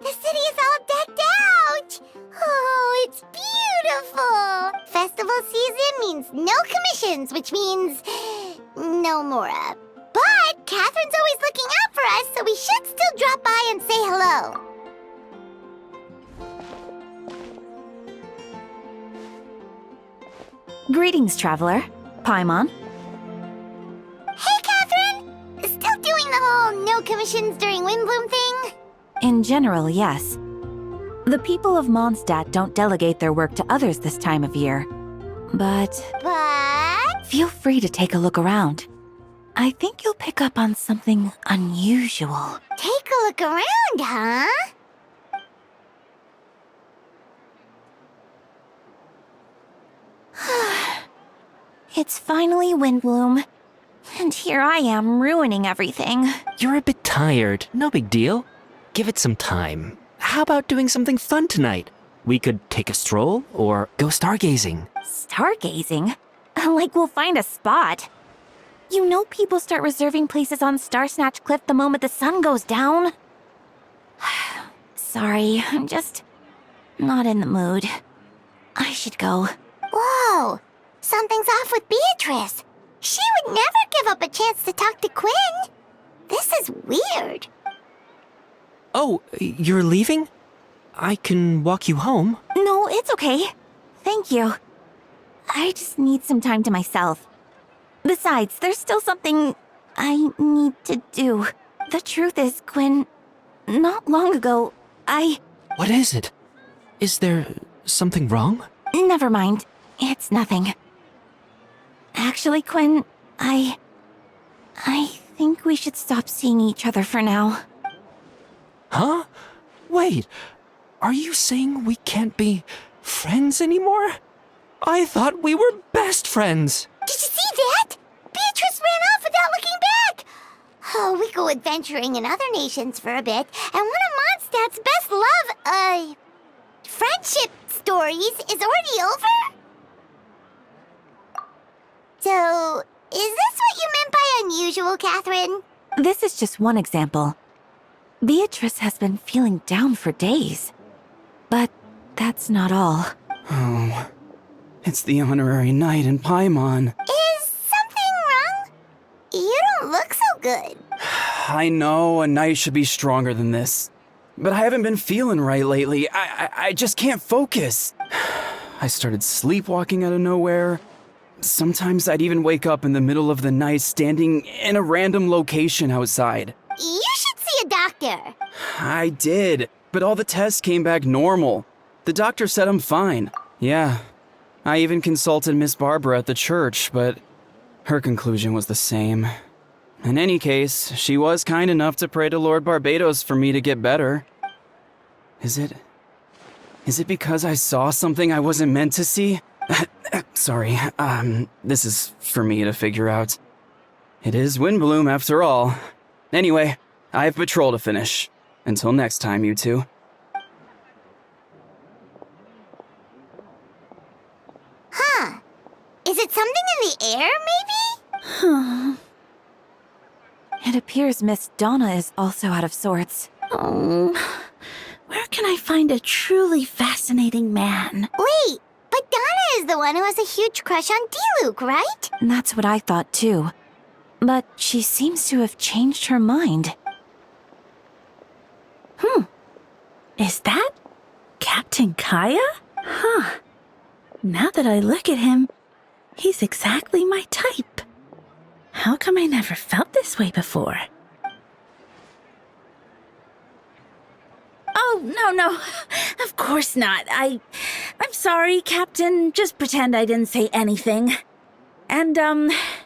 The city is all decked out! Oh, it's beautiful! Festival season means no commissions, which means no Mora. But Catherine's always looking out for us, so we should still drop by and say hello. Greetings, traveler. Paimon. Hey, Catherine! Still doing the whole no commissions during Windbloom thing? In general, yes. The people of Mondstadt don't delegate their work to others this time of year. But feel free to take a look around. I think you'll pick up on something unusual. Take a look around, huh? It's finally Windbloom. And here I am ruining everything. You're a bit tired. No big deal. Give it some time. How about doing something fun tonight? We could take a stroll or go stargazing. Stargazing? Like we'll find a spot. You know people start reserving places on Starsnatch Cliff the moment the sun goes down. Sorry, I'm just not in the mood. I should go. Whoa! Something's off with Beatrice. She would never give up a chance to talk to Quinn. This is weird. Oh, you're leaving? I can walk you home. No, it's okay. Thank you. I just need some time to myself. Besides, there's still something I need to do. The truth is, Quinn, not long ago, What is it? Is there something wrong? Never mind. It's nothing. Actually, Quinn, I think we should stop seeing each other for now. Huh? Wait, are you saying we can't be friends anymore? I thought we were best friends. Did you see that? Beatrice ran off without looking back. Oh, we go adventuring in other nations for a bit, and one of Mondstadt's best friendship stories is already over? So, is this what you meant by unusual, Catherine? This is just one example. Beatrice has been feeling down for days. But that's not all. Oh, it's the honorary knight in Paimon. Is something wrong? You don't look so good. I know a knight should be stronger than this, but I haven't been feeling right lately. I just can't focus. I started sleepwalking out of nowhere. Sometimes I'd even wake up in the middle of the night standing in a random location outside. You should see a doctor. I did, but all the tests came back normal. The doctor said I'm fine. Yeah, I even consulted Miss Barbara at the church, but her conclusion was the same. In any case, she was kind enough to pray to Lord Barbados for me to get better. Is it because I saw something I wasn't meant to see? Sorry, this is for me to figure out. It is Windbloom after all. Anyway, I have patrol to finish. Until next time, you two. Huh. Is it something in the air, maybe? It appears Miss Donna is also out of sorts. Oh, where can I find a truly fascinating man? Wait, but Donna is the one who has a huge crush on Diluc, right? That's what I thought too. But she seems to have changed her mind. Is that Captain Kaya? Huh. Now that I look at him, he's exactly my type. How come I never felt this way before? Oh, no. Of course not. I'm sorry, Captain. Just pretend I didn't say anything. And,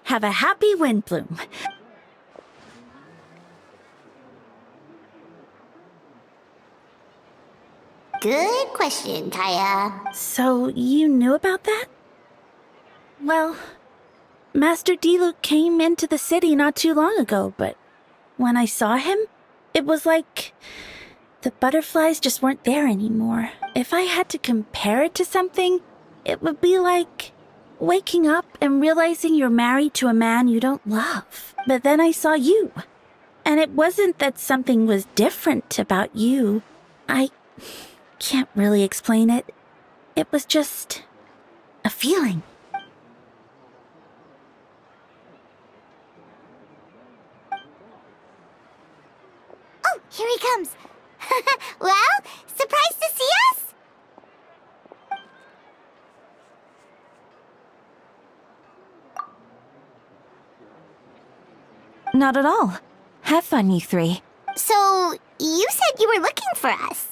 have a happy Windbloom. Good question, Kaya. So, you knew about that? Well, Master Diluc came into the city not too long ago, but when I saw him, it was like the butterflies just weren't there anymore. If I had to compare it to something, it would be like waking up and realizing you're married to a man you don't love. But then I saw you, And it wasn't that something was different about you. I can't really explain it. It was just a feeling. Oh, here he comes. Well, surprised to see us? Not at all. Have fun, you three. So, you said you were looking for us.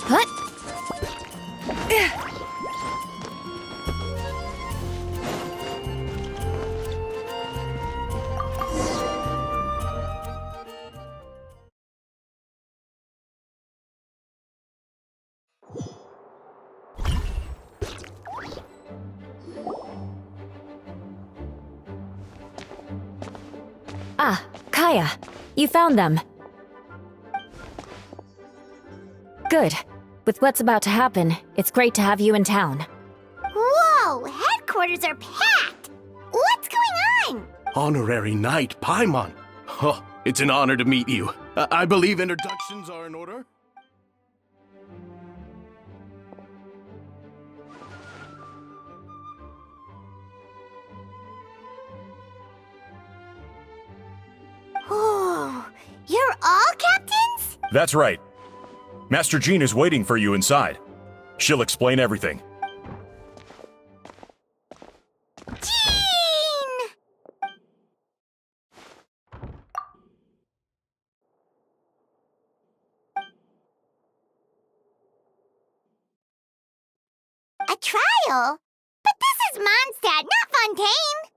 What? Ah, Kaya, you found them. Good. With what's about to happen, it's great to have you in town. Whoa, headquarters are packed. What's going on? Honorary Knight Paimon. Oh, it's an honor to meet you. I believe introductions are in order? Oh, you're all captains? That's right. Master Jean is waiting for you inside. She'll explain everything. Jean! A trial? But this is Mondstadt, not Fontaine!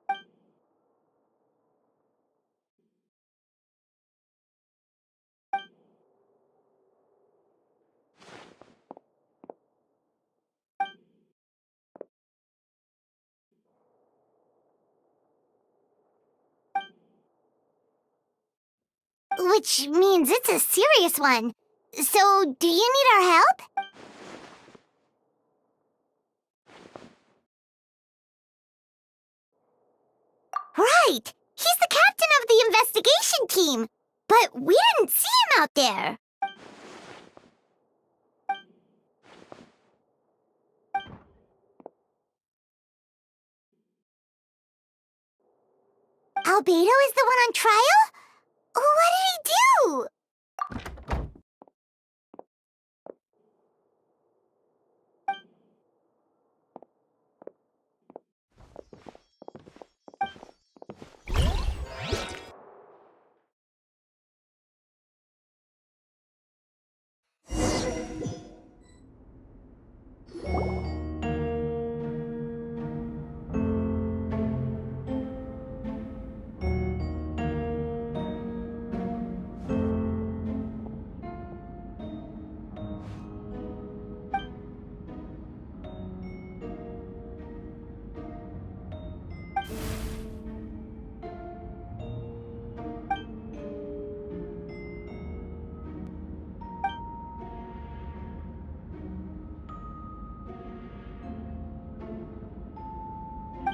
Which means it's a serious one. So, do you need our help? Right! He's the captain of the investigation team! But we didn't see him out there! Albedo is the one on trial? What did he do?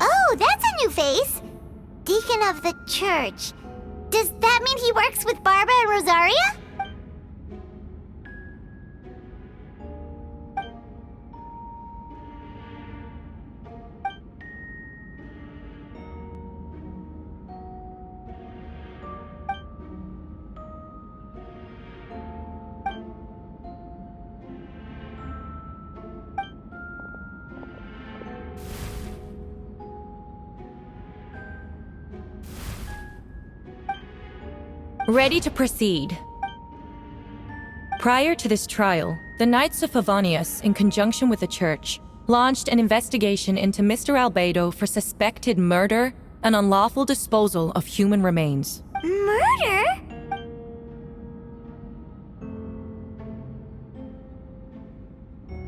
Oh, that's a new face! Deacon of the church. Does that mean he works with Barbara and Rosaria? Ready to proceed. Prior to this trial, the Knights of Favonius, in conjunction with the Church, launched an investigation into Mr. Albedo for suspected murder and unlawful disposal of human remains. Murder?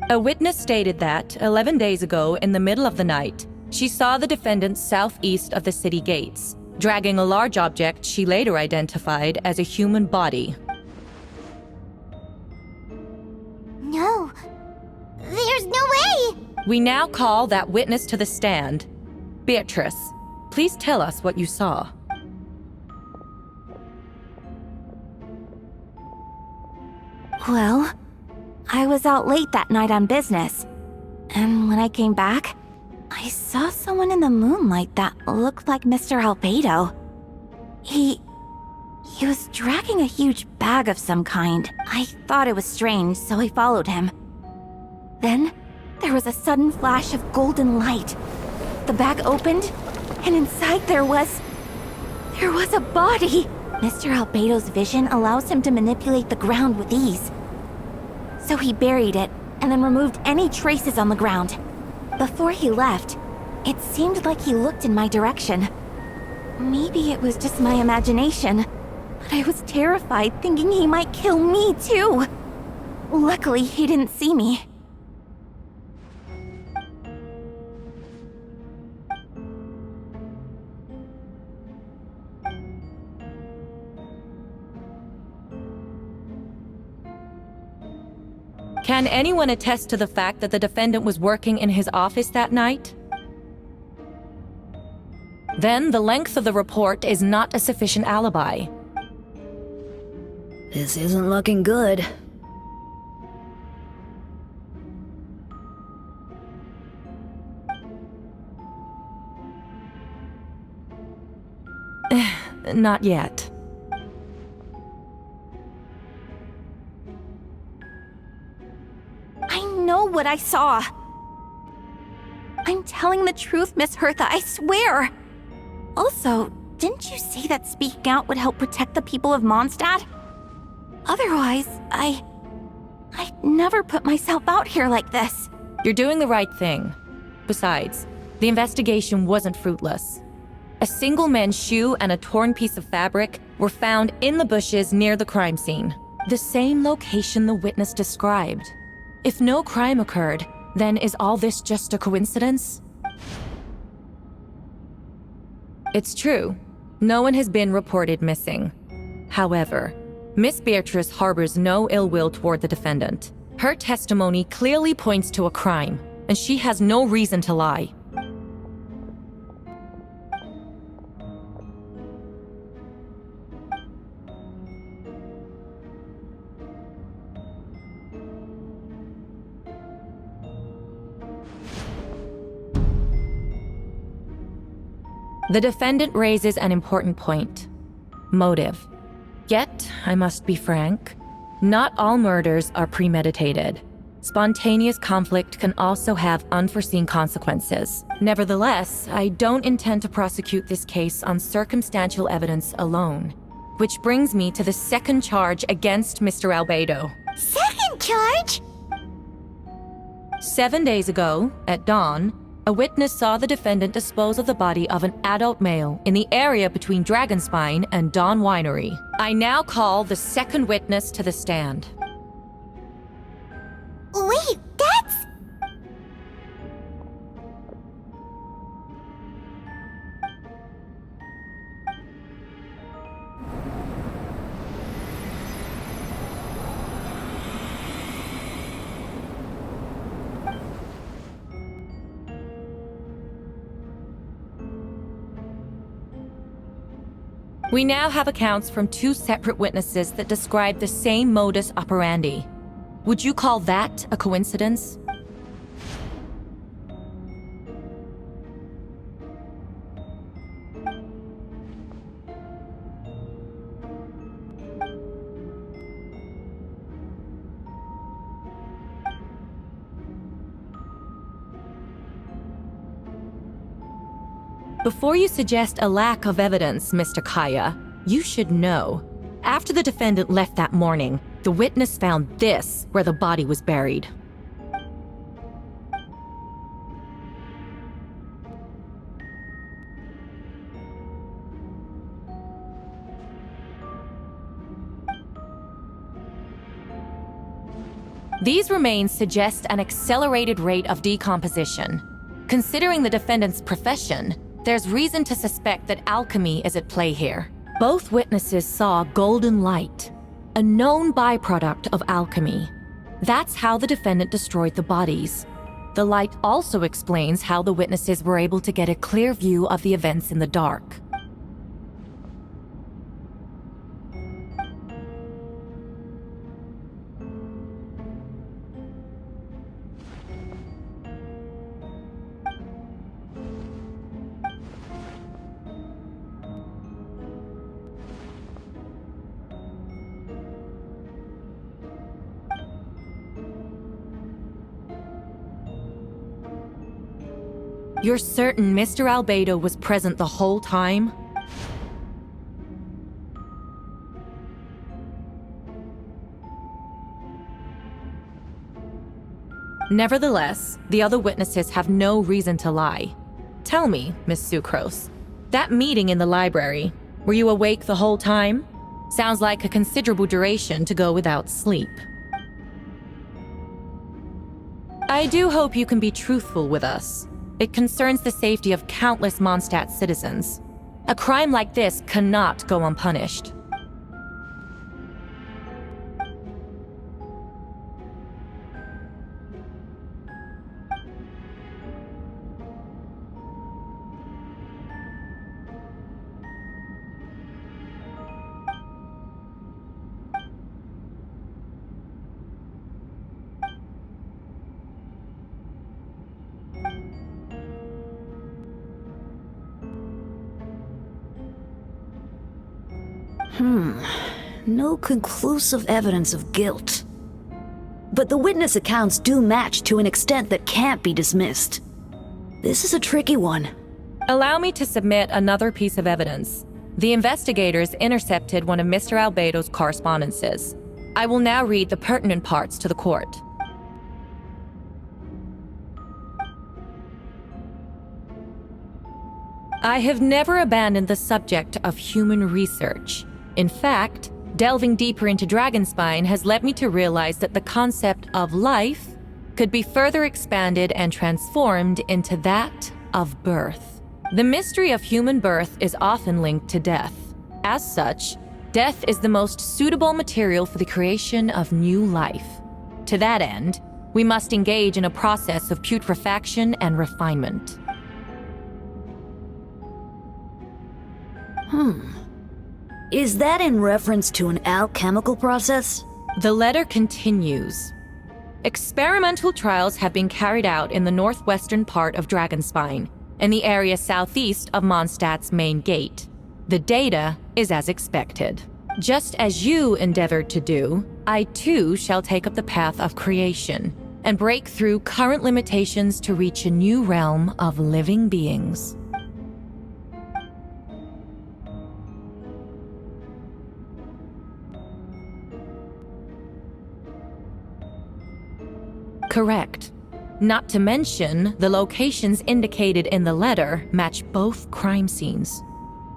A witness stated that, 11 days ago, in the middle of the night, she saw the defendant southeast of the city gates, dragging a large object she later identified as a human body. No. There's no way! We now call that witness to the stand. Beatrice, please tell us what you saw. Well, I was out late that night on business. And when I came back, I saw someone in the moonlight that looked like Mr. Albedo. He was dragging a huge bag of some kind. I thought it was strange, so I followed him. Then, there was a sudden flash of golden light. The bag opened, and inside there was a body! Mr. Albedo's vision allows him to manipulate the ground with ease. So he buried it, and then removed any traces on the ground. Before he left, it seemed like he looked in my direction. Maybe it was just my imagination, but I was terrified thinking he might kill me too. Luckily, he didn't see me. Can anyone attest to the fact that the defendant was working in his office that night? Then the length of the report is not a sufficient alibi. This isn't looking good. Not yet. I know what I saw. I'm telling the truth, Miss Hertha, I swear. Also, didn't you say that speaking out would help protect the people of Mondstadt? Otherwise, I'd never put myself out here like this. You're doing the right thing. Besides, the investigation wasn't fruitless. A single man's shoe and a torn piece of fabric were found in the bushes near the crime scene. The same location the witness described. If no crime occurred, then is all this just a coincidence? It's true. No one has been reported missing. However, Miss Beatrice harbors no ill will toward the defendant. Her testimony clearly points to a crime, and she has no reason to lie. The defendant raises an important point. Motive. Yet, I must be frank, not all murders are premeditated. Spontaneous conflict can also have unforeseen consequences. Nevertheless, I don't intend to prosecute this case on circumstantial evidence alone. Which brings me to the second charge against Mr. Albedo. Second charge? 7 days ago, at dawn, a witness saw the defendant dispose of the body of an adult male in the area between Dragonspine and Dawn Winery. I now call the second witness to the stand. Wait, that's... We now have accounts from 2 separate witnesses that describe the same modus operandi. Would you call that a coincidence? Before you suggest a lack of evidence, Mr. Kaya, you should know. After the defendant left that morning, the witness found this where the body was buried. These remains suggest an accelerated rate of decomposition. Considering the defendant's profession, there's reason to suspect that alchemy is at play here. Both witnesses saw golden light, a known byproduct of alchemy. That's how the defendant destroyed the bodies. The light also explains how the witnesses were able to get a clear view of the events in the dark. You're certain Mr. Albedo was present the whole time? Nevertheless, the other witnesses have no reason to lie. Tell me, Miss Sucrose, that meeting in the library, were you awake the whole time? Sounds like a considerable duration to go without sleep. I do hope you can be truthful with us. It concerns the safety of countless Mondstadt citizens. A crime like this cannot go unpunished. No conclusive evidence of guilt. But the witness accounts do match to an extent that can't be dismissed. This is a tricky one. Allow me to submit another piece of evidence. The investigators intercepted one of Mr. Albedo's correspondences. I will now read the pertinent parts to the court. I have never abandoned the subject of human research. In fact, delving deeper into Dragonspine has led me to realize that the concept of life could be further expanded and transformed into that of birth. The mystery of human birth is often linked to death. As such, death is the most suitable material for the creation of new life. To that end, we must engage in a process of putrefaction and refinement. Is that in reference to an alchemical process? The letter continues. Experimental trials have been carried out in the northwestern part of Dragonspine, in the area southeast of Mondstadt's main gate. The data is as expected. Just as you endeavored to do, I too shall take up the path of creation and break through current limitations to reach a new realm of living beings. Correct. Not to mention, the locations indicated in the letter match both crime scenes.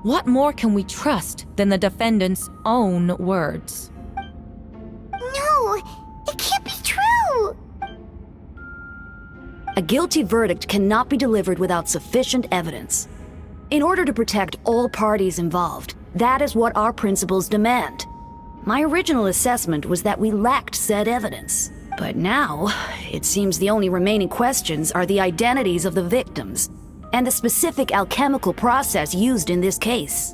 What more can we trust than the defendant's own words? No, it can't be true. A guilty verdict cannot be delivered without sufficient evidence. In order to protect all parties involved, that is what our principles demand. My original assessment was that we lacked said evidence. But now, it seems the only remaining questions are the identities of the victims and the specific alchemical process used in this case.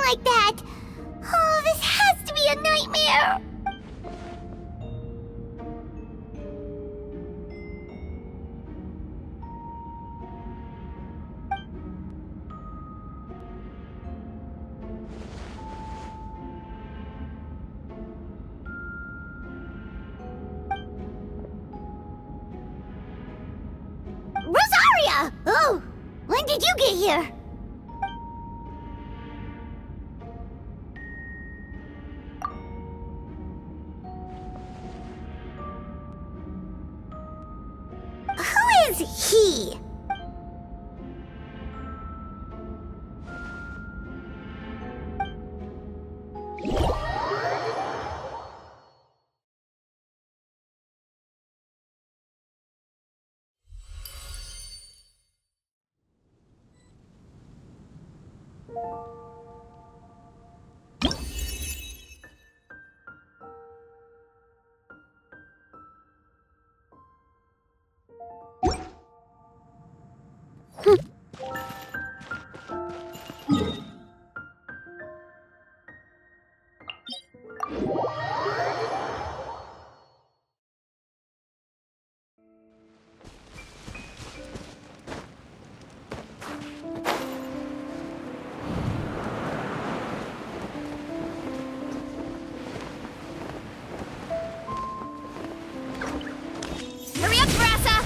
like that! Oh, this has to be a nightmare! Rosaria! Oh, when did you get here? Who is he? Hurry up, Brassa!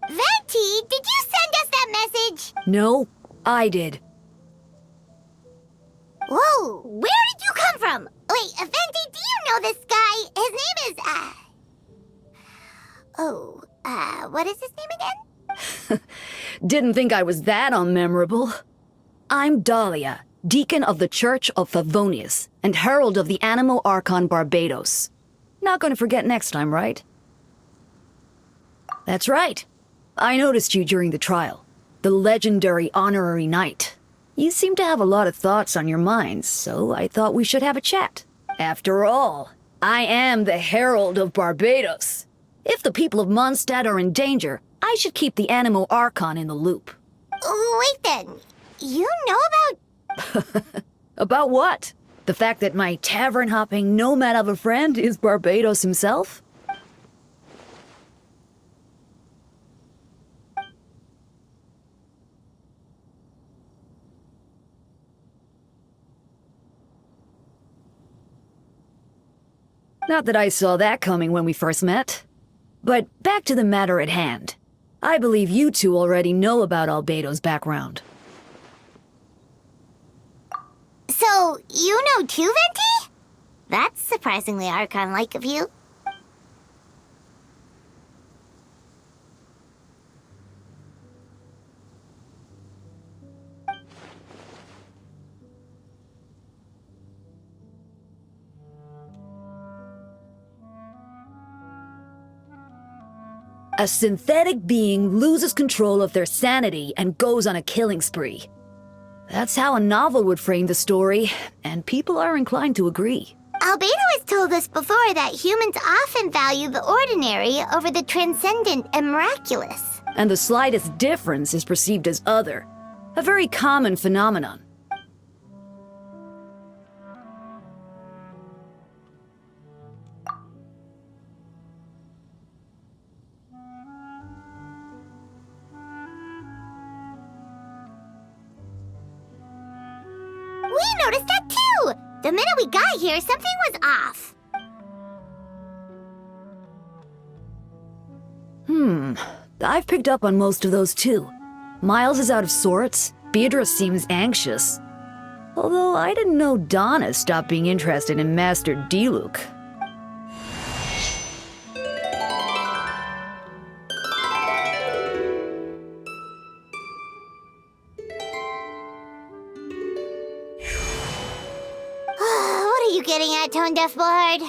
Venti, did you send us that message? No, I did. Whoa, where did you come from? Wait, Venti, do you know this guy? His name is, what is his name again? Didn't think I was that unmemorable. I'm Dahlia, Deacon of the Church of Favonius, and Herald of the Animo Archon Barbados. Not gonna forget next time, right? That's right. I noticed you during the trial. The legendary honorary knight. You seem to have a lot of thoughts on your minds, so I thought we should have a chat. After all, I am the Herald of Barbados. If the people of Mondstadt are in danger, I should keep the Animo Archon in the loop. Wait then, you know about... About what? The fact that my tavern-hopping nomad of a friend is Barbados himself? Not that I saw that coming when we first met. But back to the matter at hand. I believe you two already know about Albedo's background. So, you know too, Venti? That's surprisingly Archon-like of you. A synthetic being loses control of their sanity and goes on a killing spree. That's how a novel would frame the story, and people are inclined to agree. Albedo has told us before that humans often value the ordinary over the transcendent and miraculous. And the slightest difference is perceived as other. A very common phenomenon. We noticed that too! The minute we got here, something was off. I've picked up on most of those too. Miles is out of sorts, Beatrice seems anxious. Although I didn't know Donna stopped being interested in Master Diluc. you getting at, Tone Deaf Bard?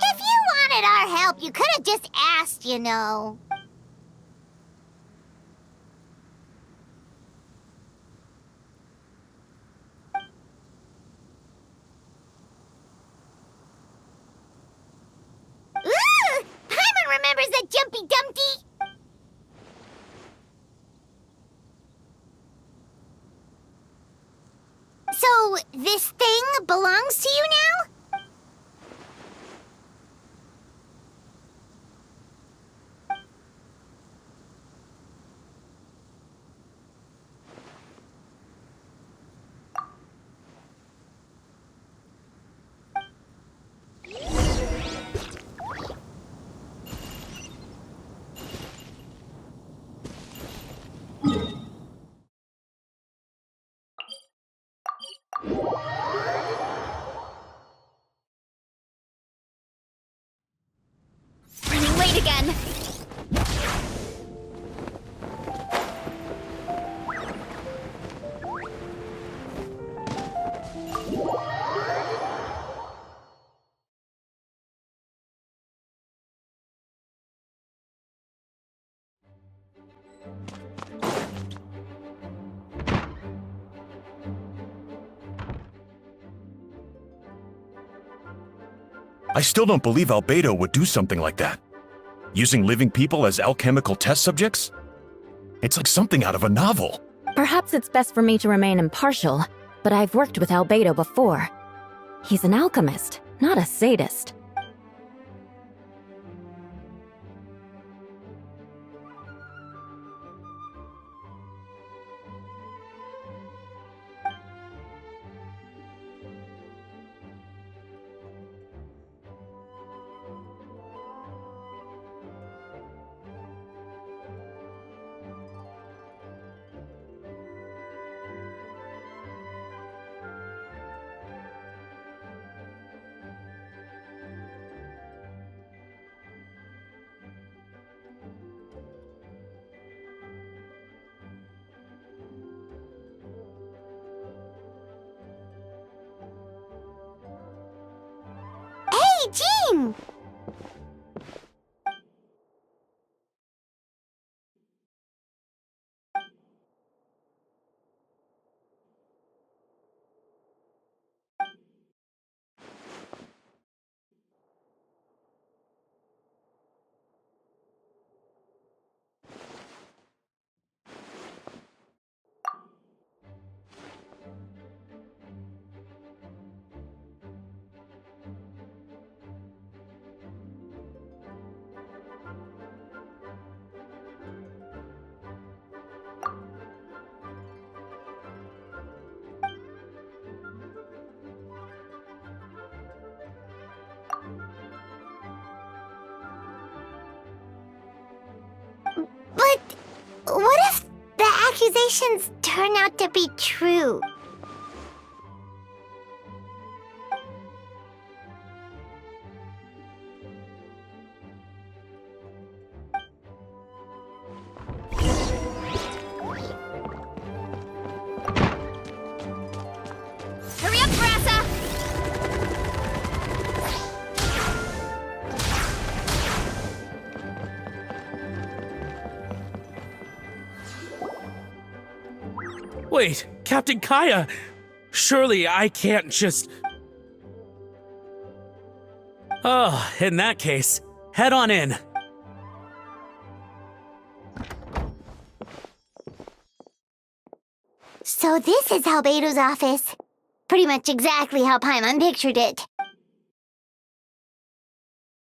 If you wanted our help, you could have just asked, you know. Ooh! Paimon remembers that Jumpy Dumpty! So, this thing belongs to you now? Running late again. I still don't believe Albedo would do something like that. Using living people as alchemical test subjects? It's like something out of a novel. Perhaps it's best for me to remain impartial, but I've worked with Albedo before. He's an alchemist, not a sadist. Hey, Jean! But what if the accusations turn out to be true? Hurry up, Brassa! Wait, Captain Kaya! Surely I can't just... Oh, in that case, head on in. So this is Albedo's office. Pretty much exactly how Paimon pictured it.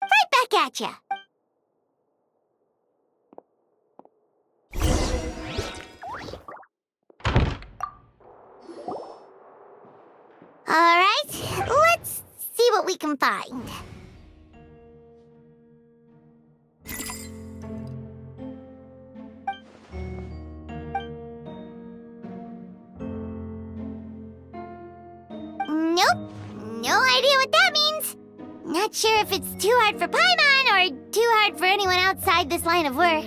Right back at ya. Alright, let's see what we can find. not sure if it's too hard for Paimon or too hard for anyone outside this line of work.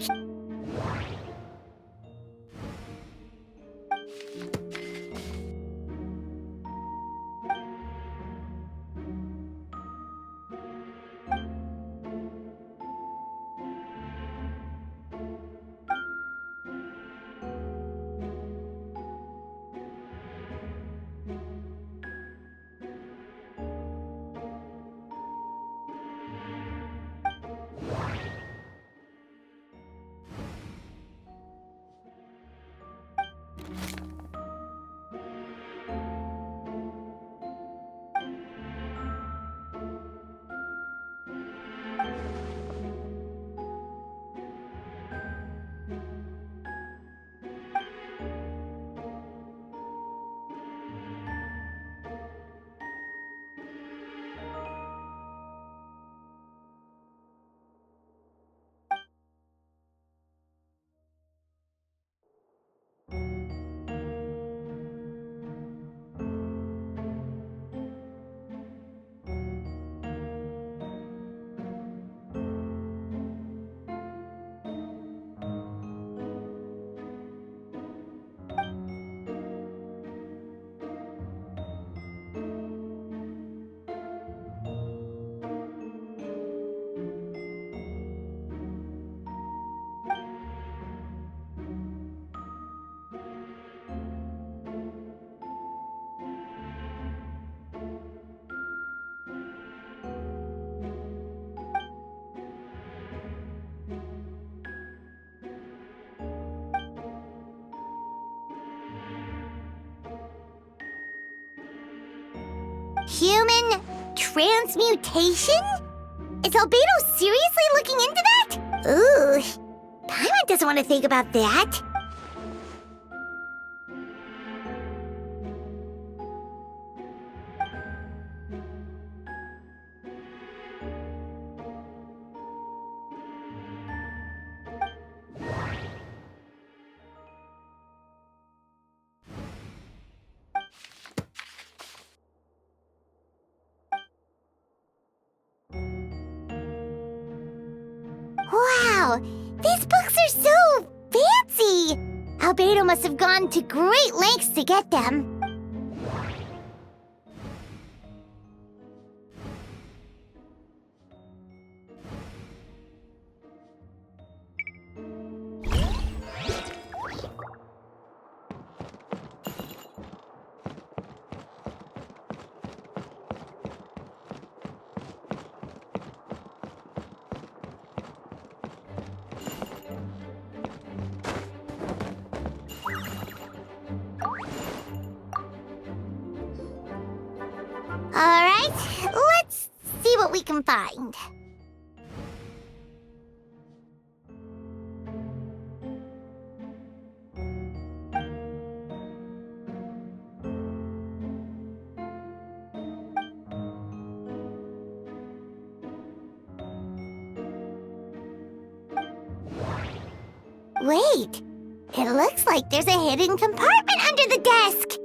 Human transmutation? Is Albedo seriously looking into that? Ooh, Paimon doesn't want to think about that. Wow, these books are so fancy! Albedo must have gone to great lengths to get them. Alright, let's see what we can find. Wait, it looks like there's a hidden compartment under the desk.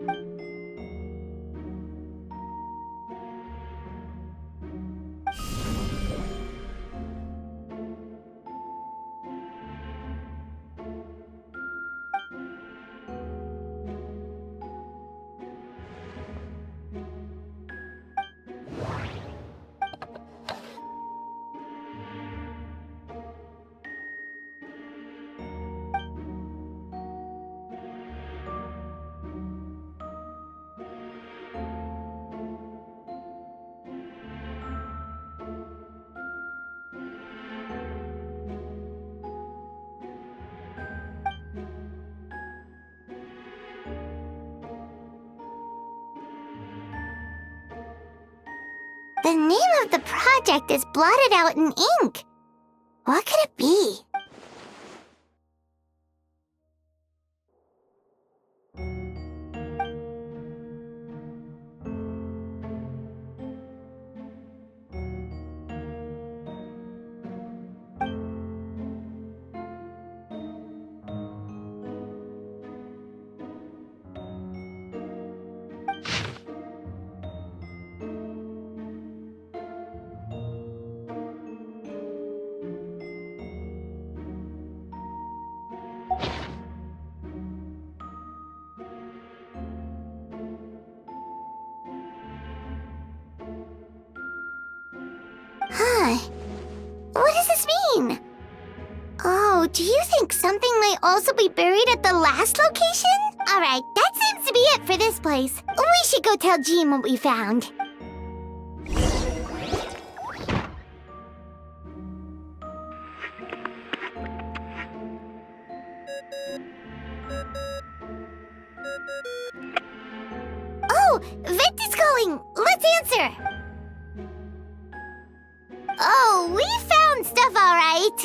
The name of the project is blotted out in ink. What could it be? What does this mean? Oh, do you think something might also be buried at the last location? Alright, that seems to be it for this place. We should go tell Jean what we found. Oh, Vent is calling! Let's answer! Oh, we found stuff alright.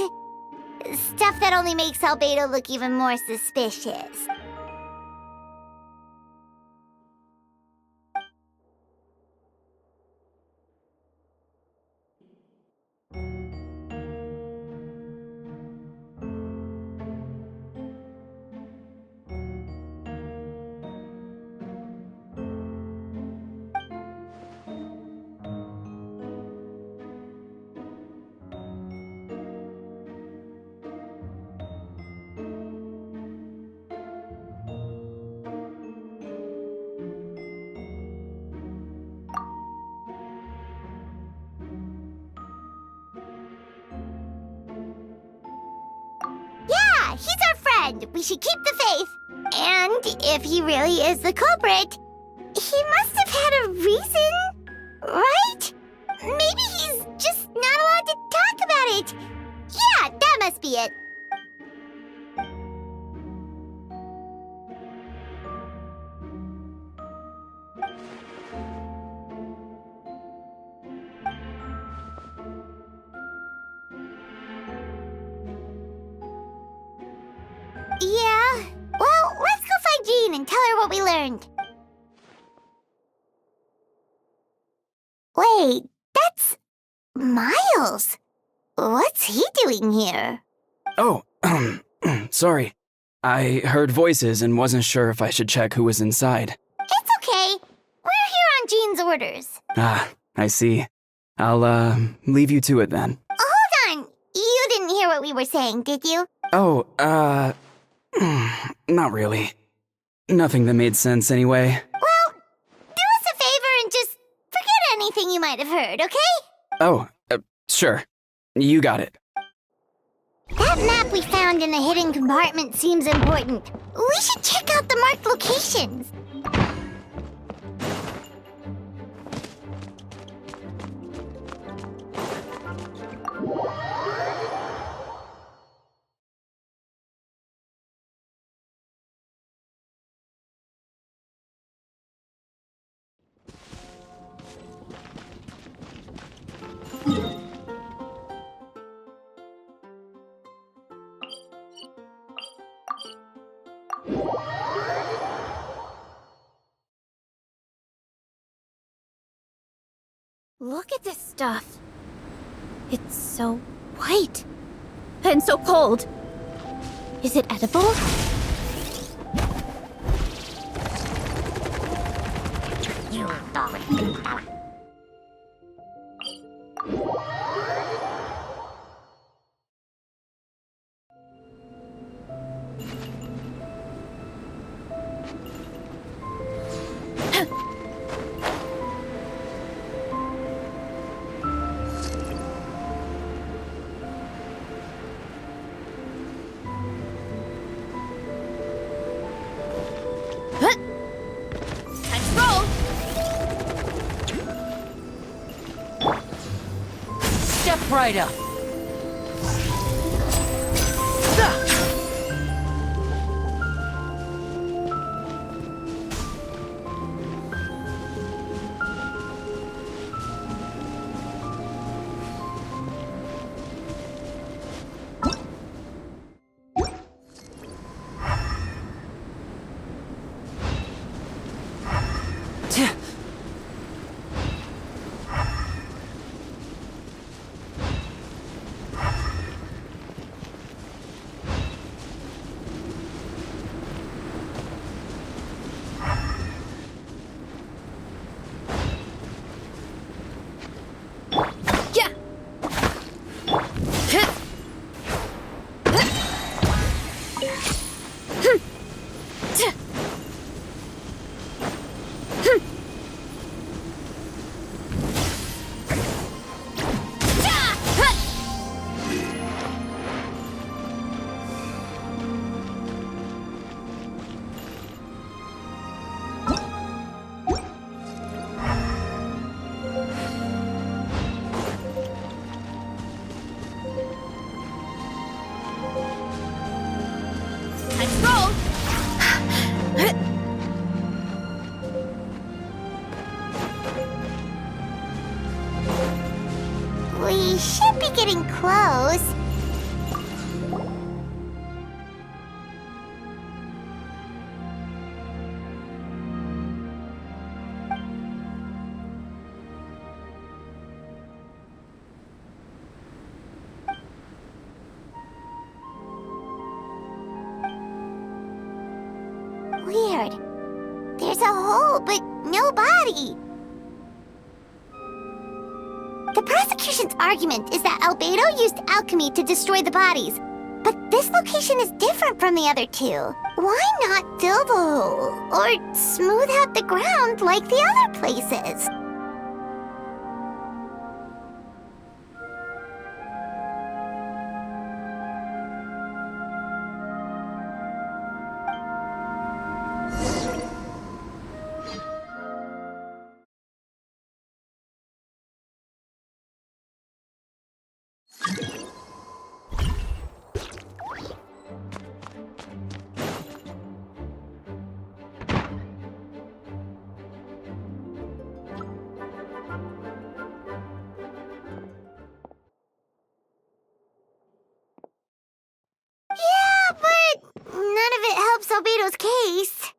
Stuff that only makes Albedo look even more suspicious. Yeah, he's our friend. We should keep the faith. And if he really is the culprit, he must have had a reason, right? Maybe he's just not allowed to talk about it. Yeah, that must be it. Yeah. Well, let's go find Jean and tell her what we learned. Wait, that's Miles. What's he doing here? Oh, sorry. I heard voices and wasn't sure if I should check who was inside. It's okay. We're here on Jean's orders. Ah, I see. I'll, leave you to it then. Hold on. You didn't hear what we were saying, did you? Oh, not really. Nothing that made sense anyway. Well, do us a favor and just forget anything you might have heard, okay? Oh, sure. You got it. That map we found in the hidden compartment seems important. We should check out the marked locations. Look at this stuff. It's so white. And so cold. Is it edible? Step right up. We should be getting close. Weird. There's a hole, but no body. The prosecution's argument is that Albedo used alchemy to destroy the bodies. But this location is different from the other two. Why not fill the hole? Or smooth out the ground like the other places? Yeah, but none of it helps Albedo's case.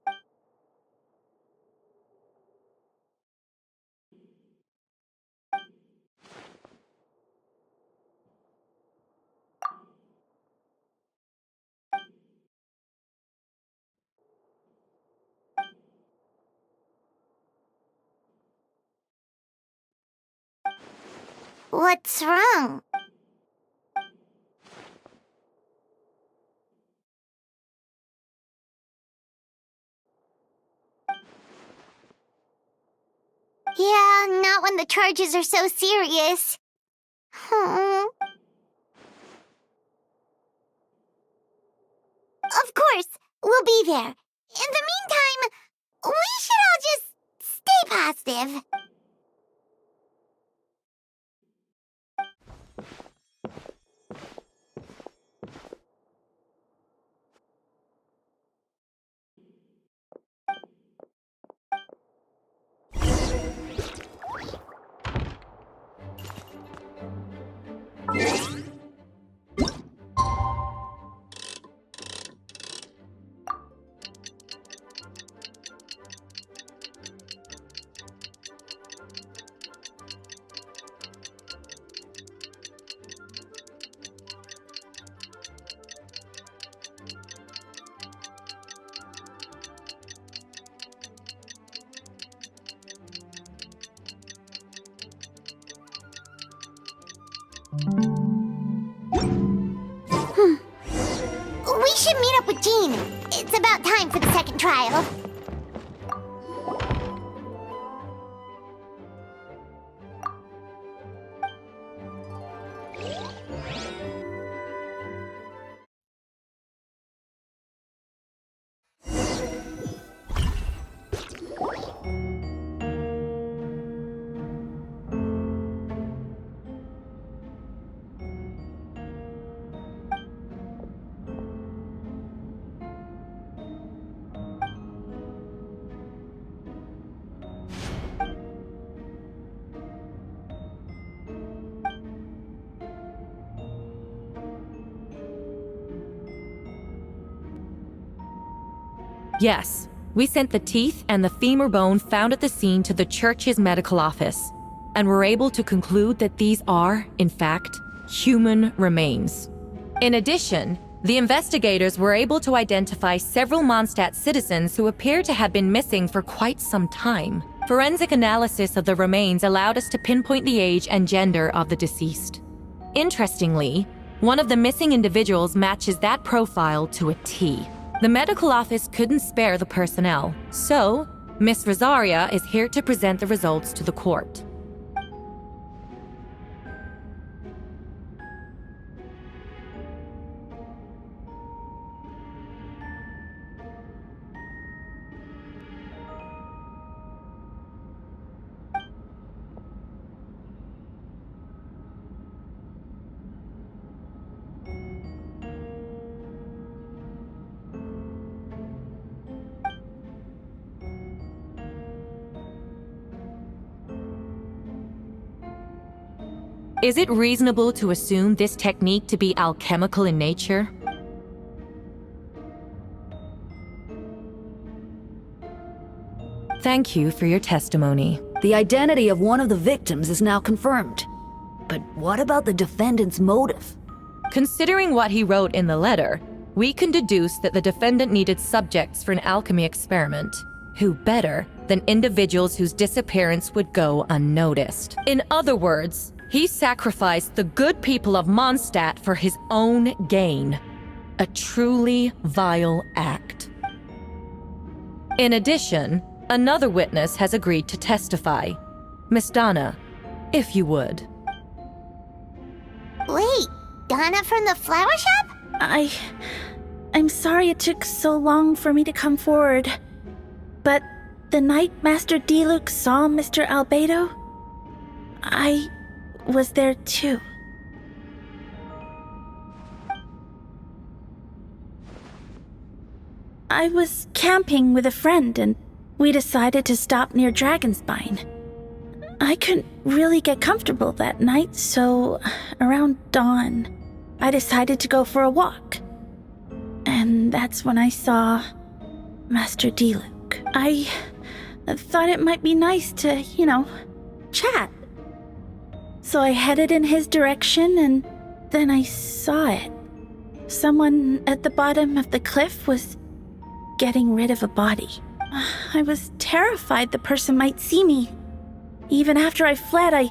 What's wrong? Yeah, not when the charges are so serious. Hmm. Of course, we'll be there. In the meantime, we should all just stay positive. We should meet up with Jean. It's about time for the second trial. Yes, we sent the teeth and the femur bone found at the scene to the church's medical office, and were able to conclude that these are, in fact, human remains. In addition, the investigators were able to identify several Mondstadt citizens who appear to have been missing for quite some time. Forensic analysis of the remains allowed us to pinpoint the age and gender of the deceased. Interestingly, one of the missing individuals matches that profile to a T. The medical office couldn't spare the personnel, so Miss Rosaria is here to present the results to the court. Is it reasonable to assume this technique to be alchemical in nature? Thank you for your testimony. The identity of one of the victims is now confirmed. But what about the defendant's motive? Considering what he wrote in the letter, we can deduce that the defendant needed subjects for an alchemy experiment. Who better than individuals whose disappearance would go unnoticed? In other words, he sacrificed the good people of Mondstadt for his own gain. A truly vile act. In addition, another witness has agreed to testify. Miss Donna, if you would. Wait, Donna from the flower shop? I'm sorry it took so long for me to come forward. But the night Master Diluc saw Mr. Albedo, I was there too. I was camping with a friend and we decided to stop near Dragonspine. I couldn't really get comfortable that night, so around dawn, I decided to go for a walk. And that's when I saw Master Diluc. I thought it might be nice to, chat. So I headed in his direction and then I saw it. Someone at the bottom of the cliff was getting rid of a body. I was terrified the person might see me. Even after I fled, I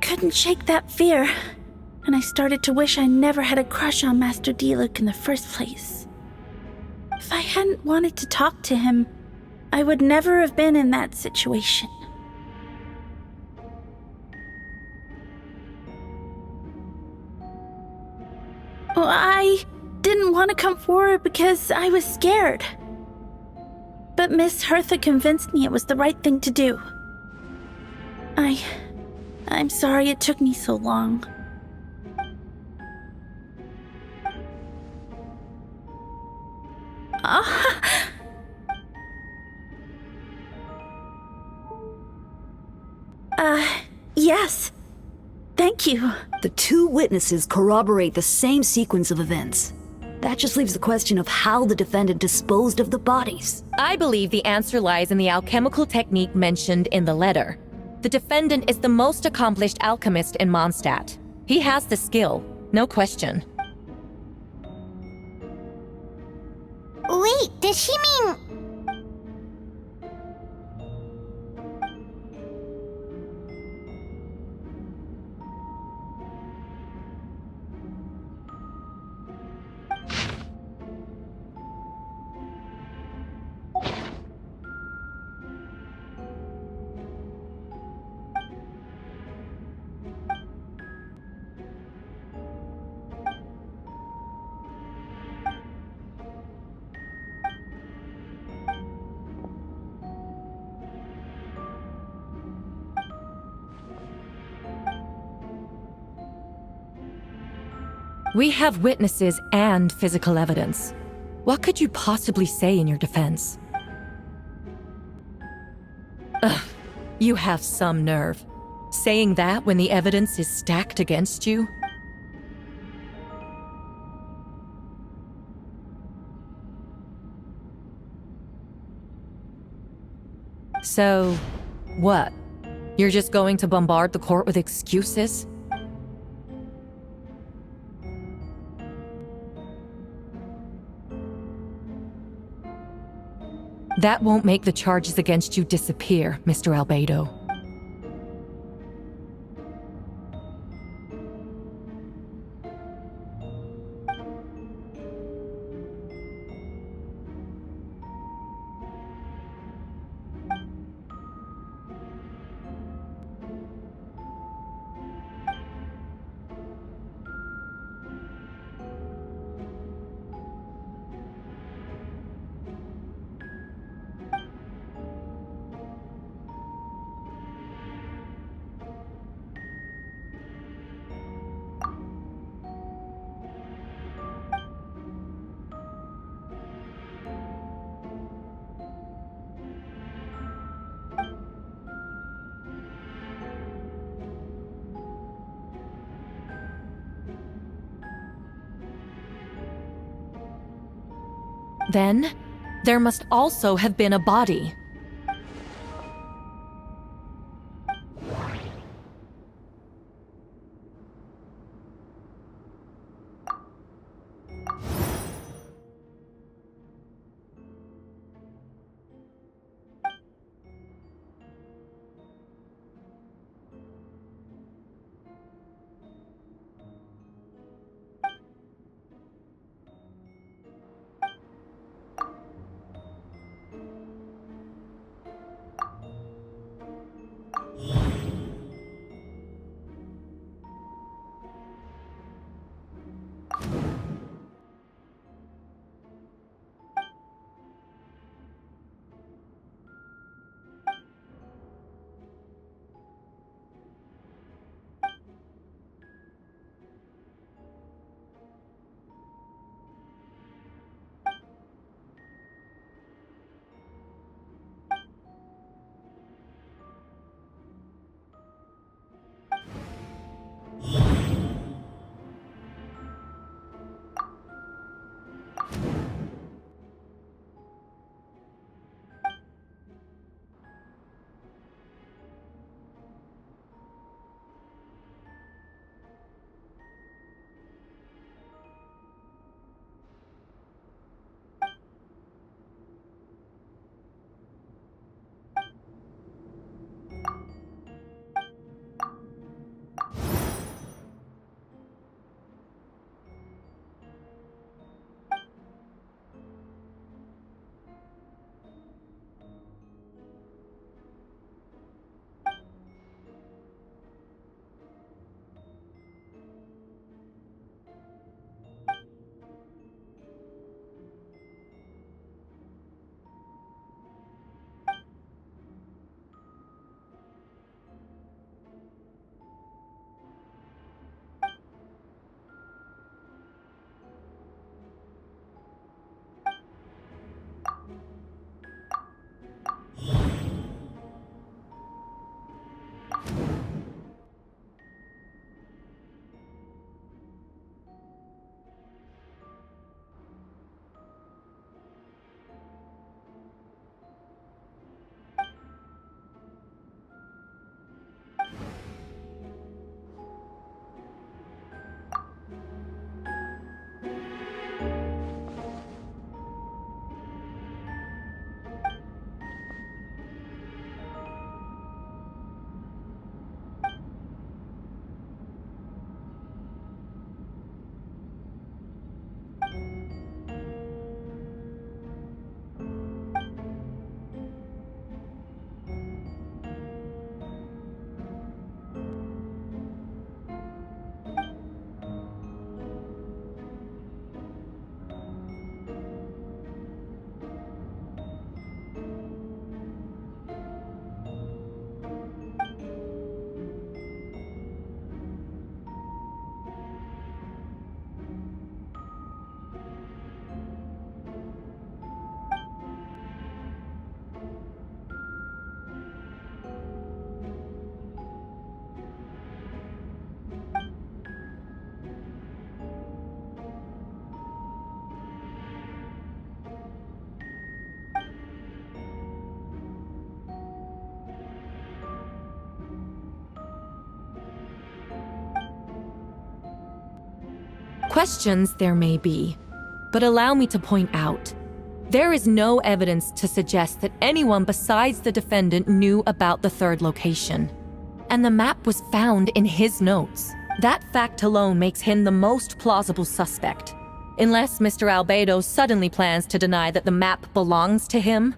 couldn't shake that fear. And I started to wish I never had a crush on Master Diluc in the first place. If I hadn't wanted to talk to him, I would never have been in that situation. Well, I didn't want to come forward because I was scared. But Miss Hertha convinced me it was the right thing to do. I'm sorry it took me so long. Yes. Thank you. The two witnesses corroborate the same sequence of events. That just leaves the question of how the defendant disposed of the bodies. I believe the answer lies in the alchemical technique mentioned in the letter. The defendant is the most accomplished alchemist in Mondstadt. He has the skill, no question. Wait, does she mean... We have witnesses and physical evidence. What could you possibly say in your defense? Ugh, you have some nerve. Saying that when the evidence is stacked against you? So, what? You're just going to bombard the court with excuses? That won't make the charges against you disappear, Mr. Albedo. Then, there must also have been a body. Questions there may be, but allow me to point out, there is no evidence to suggest that anyone besides the defendant knew about the third location. And the map was found in his notes. That fact alone makes him the most plausible suspect. Unless Mr. Albedo suddenly plans to deny that the map belongs to him.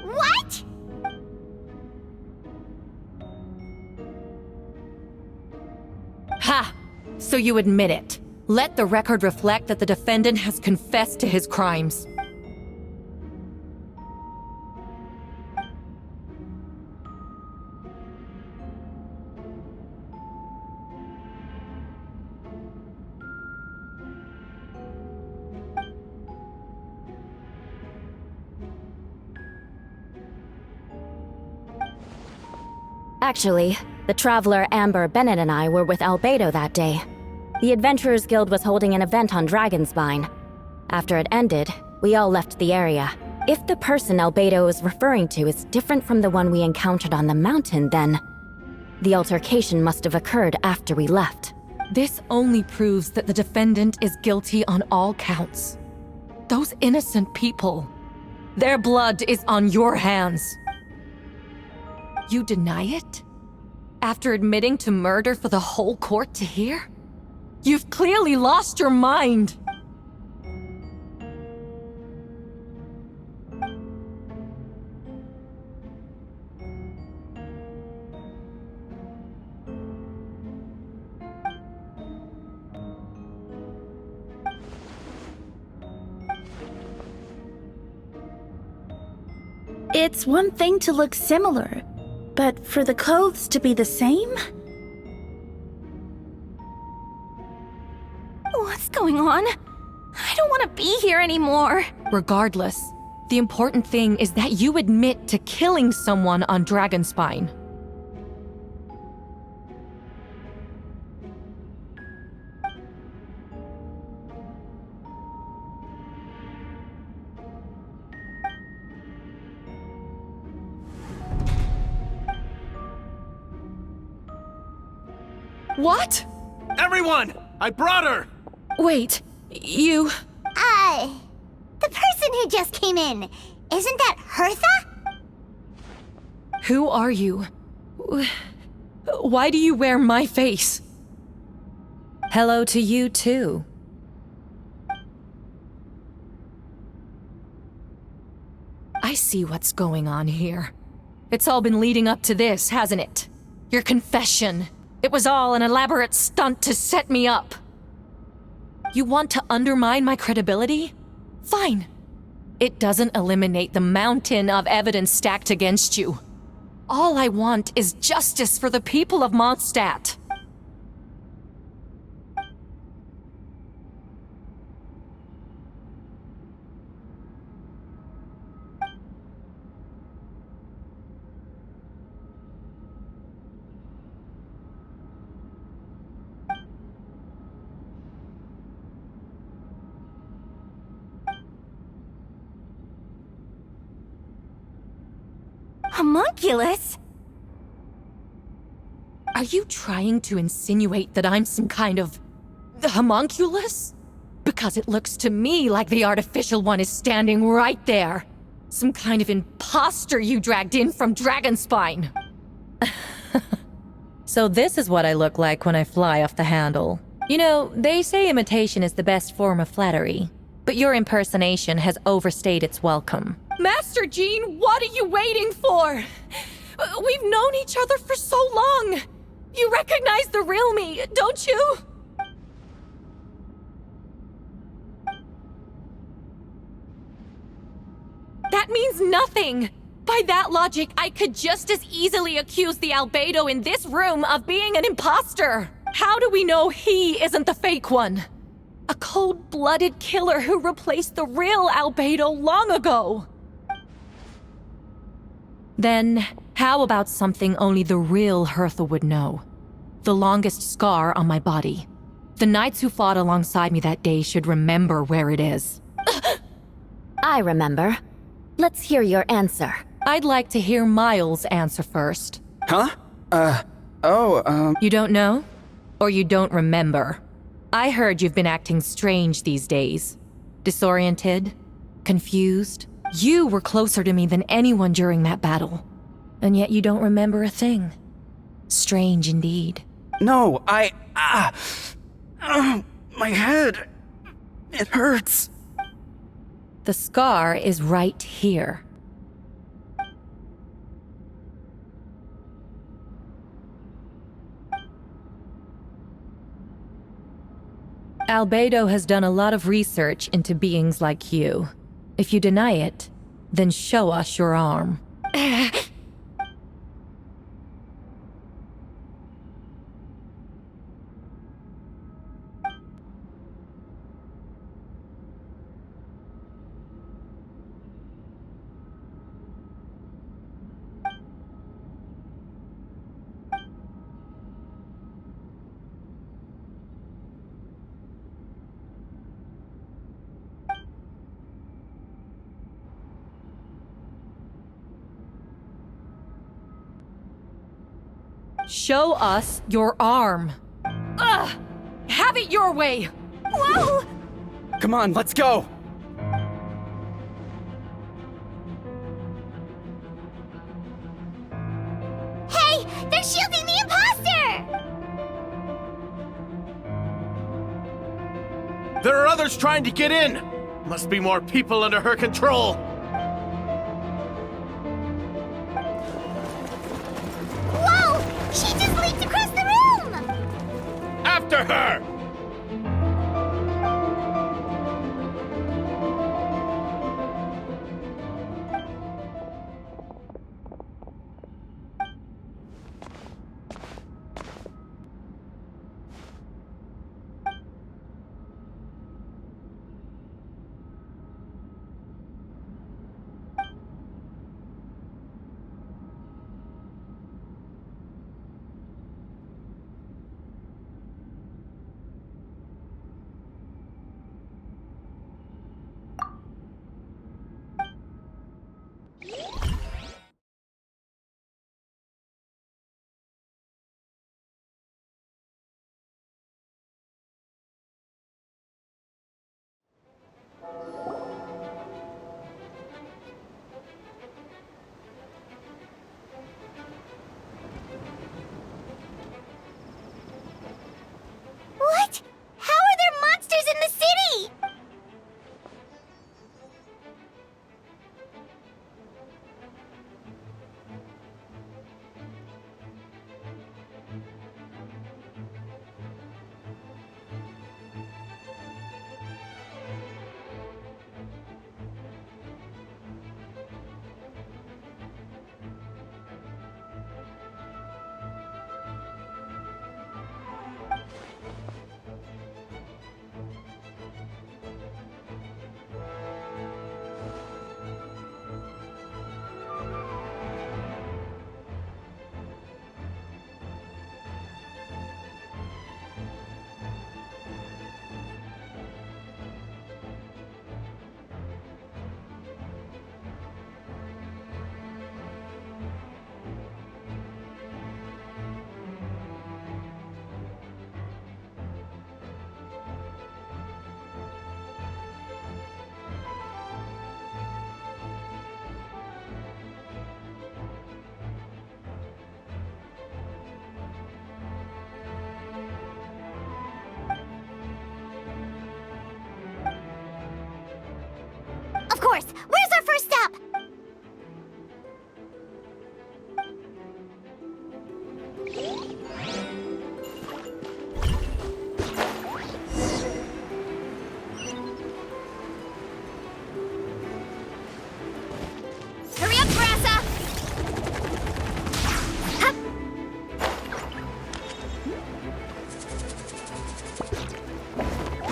What? Ha! So you admit it. Let the record reflect that the defendant has confessed to his crimes. Actually, the traveler Amber Bennett and I were with Albedo that day. The Adventurers Guild was holding an event on Dragonspine. After it ended, we all left the area. If the person Albedo is referring to is different from the one we encountered on the mountain, then the altercation must have occurred after we left. This only proves that the defendant is guilty on all counts. Those innocent people, their blood is on your hands. You deny it? After admitting to murder for the whole court to hear? You've clearly lost your mind! It's one thing to look similar, but for the clothes to be the same? What's going on? I don't want to be here anymore. Regardless, the important thing is that you admit to killing someone on Dragonspine. What? Everyone! I brought her! Wait, you... The person who just came in, isn't that Hertha? Who are you? Why do you wear my face? Hello to you, too. I see what's going on here. It's all been leading up to this, hasn't it? Your confession. It was all an elaborate stunt to set me up. You want to undermine my credibility? Fine. It doesn't eliminate the mountain of evidence stacked against you. All I want is justice for the people of Mondstadt. Homunculus? Are you trying to insinuate that I'm some kind of homunculus? Because it looks to me like the artificial one is standing right there. Some kind of imposter you dragged in from Dragonspine. So this is what I look like when I fly off the handle. You know, they say imitation is the best form of flattery, but your impersonation has overstayed its welcome. Master Jean, what are you waiting for? We've known each other for so long. You recognize the real me, don't you? That means nothing. By that logic, I could just as easily accuse the Albedo in this room of being an imposter. How do we know he isn't the fake one? A cold-blooded killer who replaced the real Albedo long ago. Then, how about something only the real Hertha would know? The longest scar on my body. The knights who fought alongside me that day should remember where it is. I remember. Let's hear your answer. I'd like to hear Miles' answer first. Huh? You don't know? Or you don't remember? I heard you've been acting strange these days. Disoriented? Confused? You were closer to me than anyone during that battle. And yet you don't remember a thing. Strange indeed. No, my head. It hurts. The scar is right here. Albedo has done a lot of research into beings like you. If you deny it, then show us your arm. Show us your arm. Ugh! Have it your way! Whoa! Come on, let's go! Hey! They're shielding the imposter! There are others trying to get in! Must be more people under her control! Whoa! She just leaped across the room! After her! What? How are there monsters in the city? Of course! Where's our first stop? Hurry up, Brassa! Hup.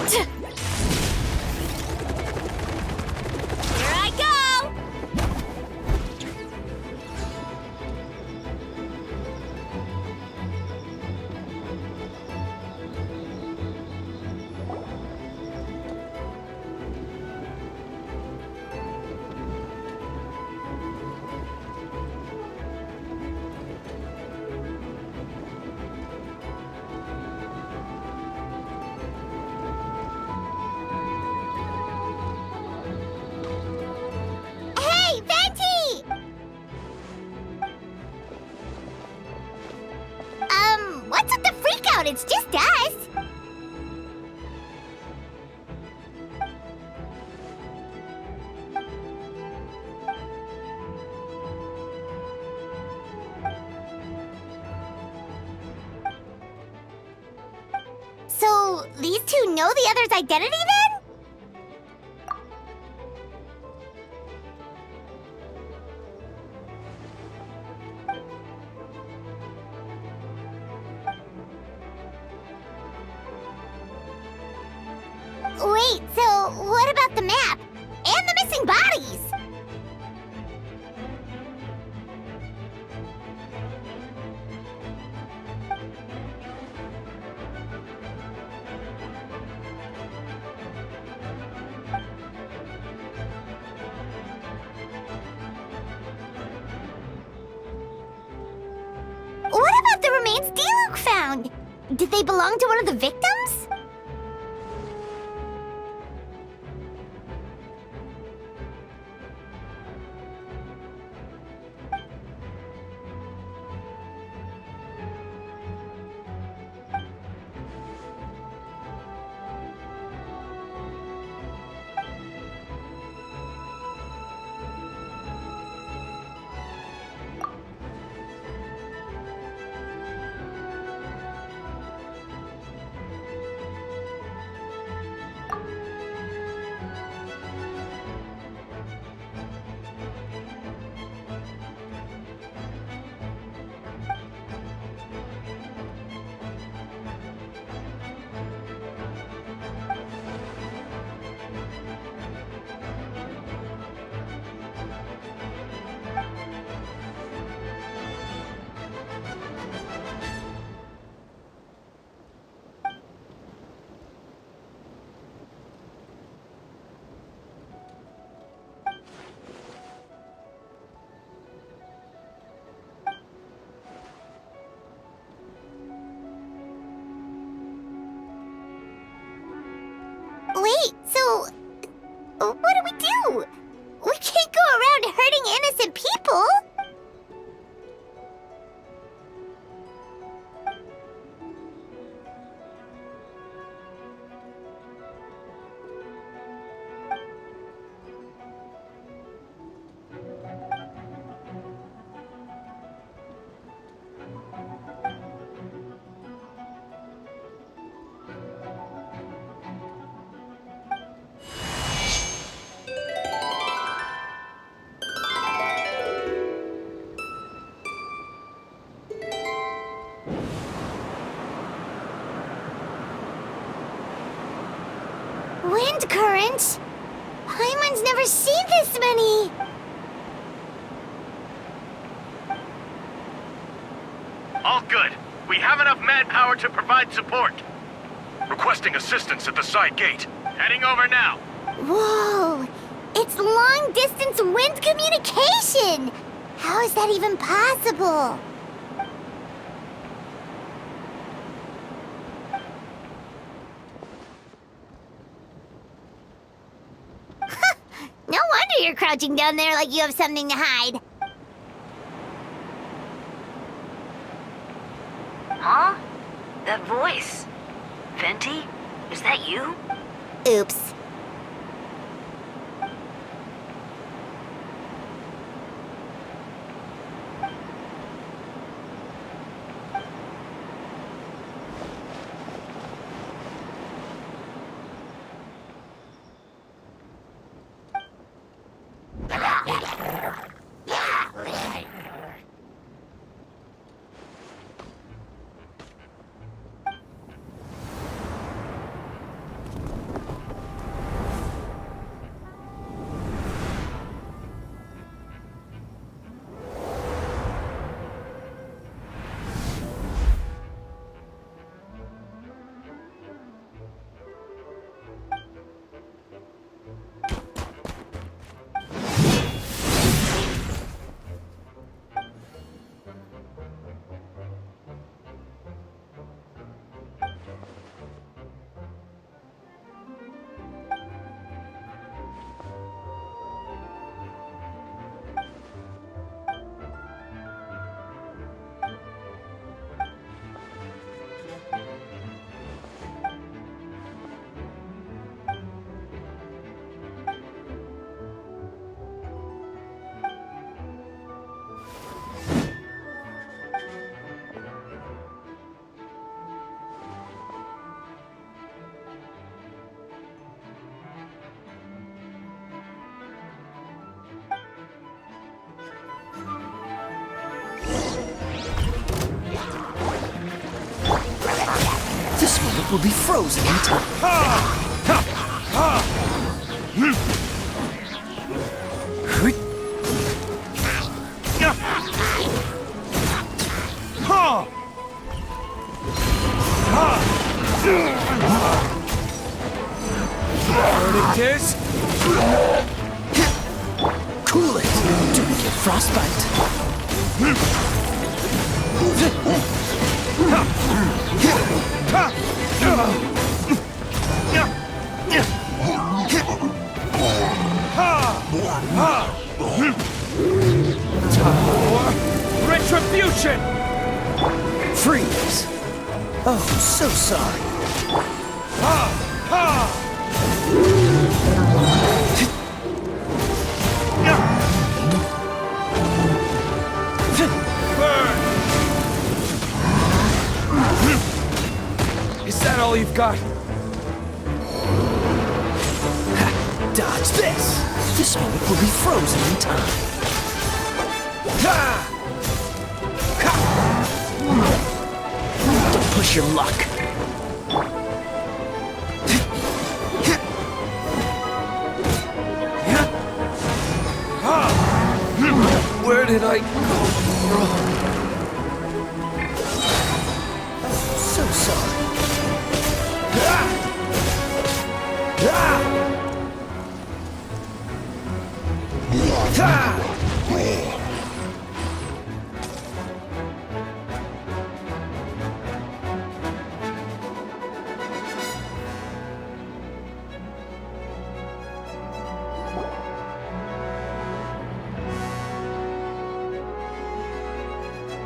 Tch. Here I go! Hey, Venti! What's with the freak out? It's just us. So, these two know the other's identity then? Wait, so what about the map? And the missing bodies? What about the remaining remains D-Luke found. Did they belong to one of the victims? Wait, so what do we do? We can't go around hurting innocent people. Wind current? Paimon's never seen this many! All good. We have enough manpower to provide support. Requesting assistance at the side gate. Heading over now. Whoa! It's long-distance wind communication! How is that even possible? No wonder you're crouching down there like you have something to hide. Huh? That voice. Venti? Is that you? Oops. This moment will be frozen in time. Verdict cool it. Do we get frostbite? Retribution! Freeze! Oh, so sorry. Burn! Is that all you've got? Dodge this! This mimic will be frozen in time. Don't push your luck. Where did I go wrong? So sorry.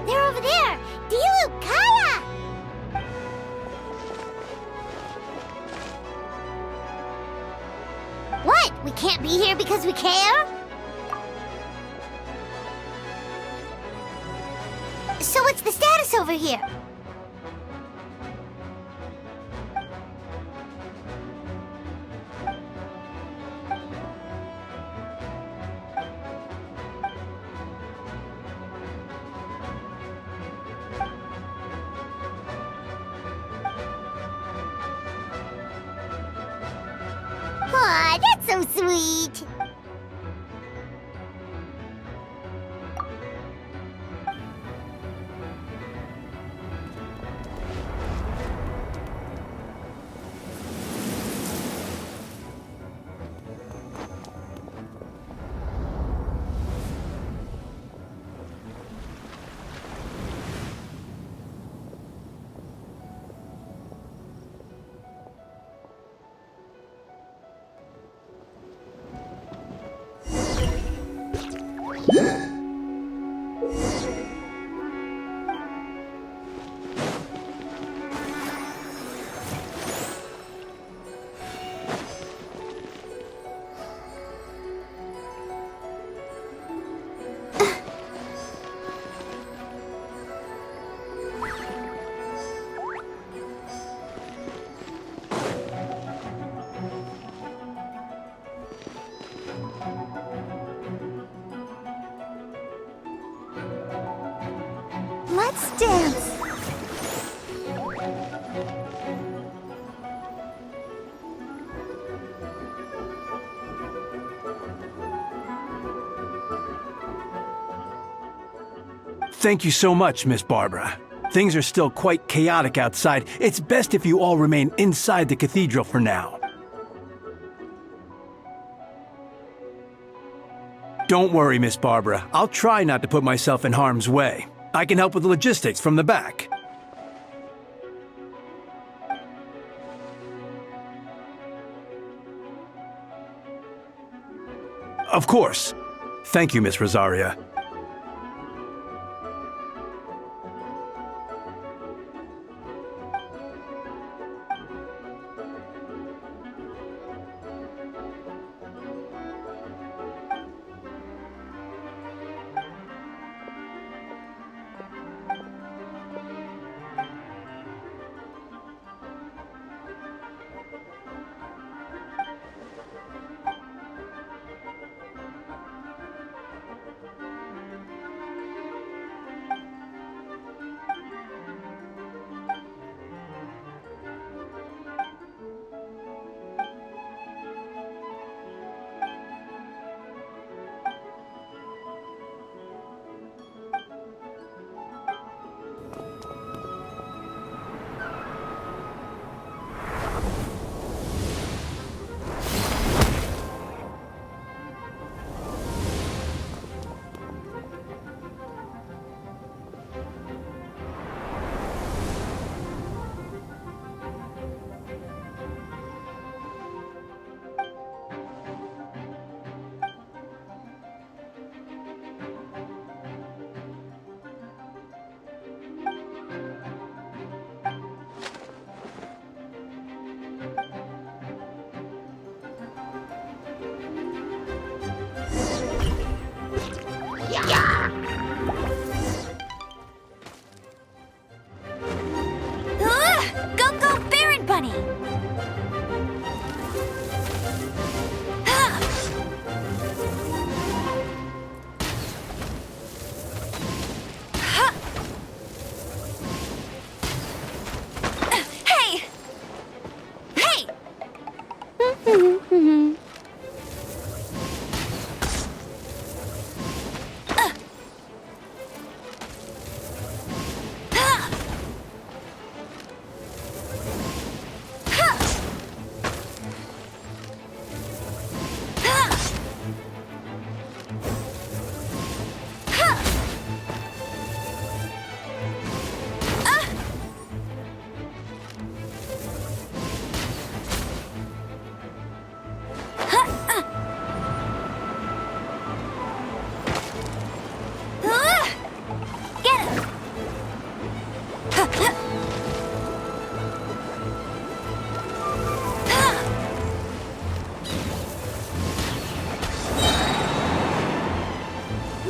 They're over there! Diluc, Kaya! What? We can't be here because we care? So what's the status over here? Aw, that's so sweet! Let's dance! Thank you so much, Miss Barbara. Things are still quite chaotic outside. It's best if you all remain inside the cathedral for now. Don't worry, Miss Barbara. I'll try not to put myself in harm's way. I can help with the logistics from the back. Of course. Thank you, Miss Rosaria.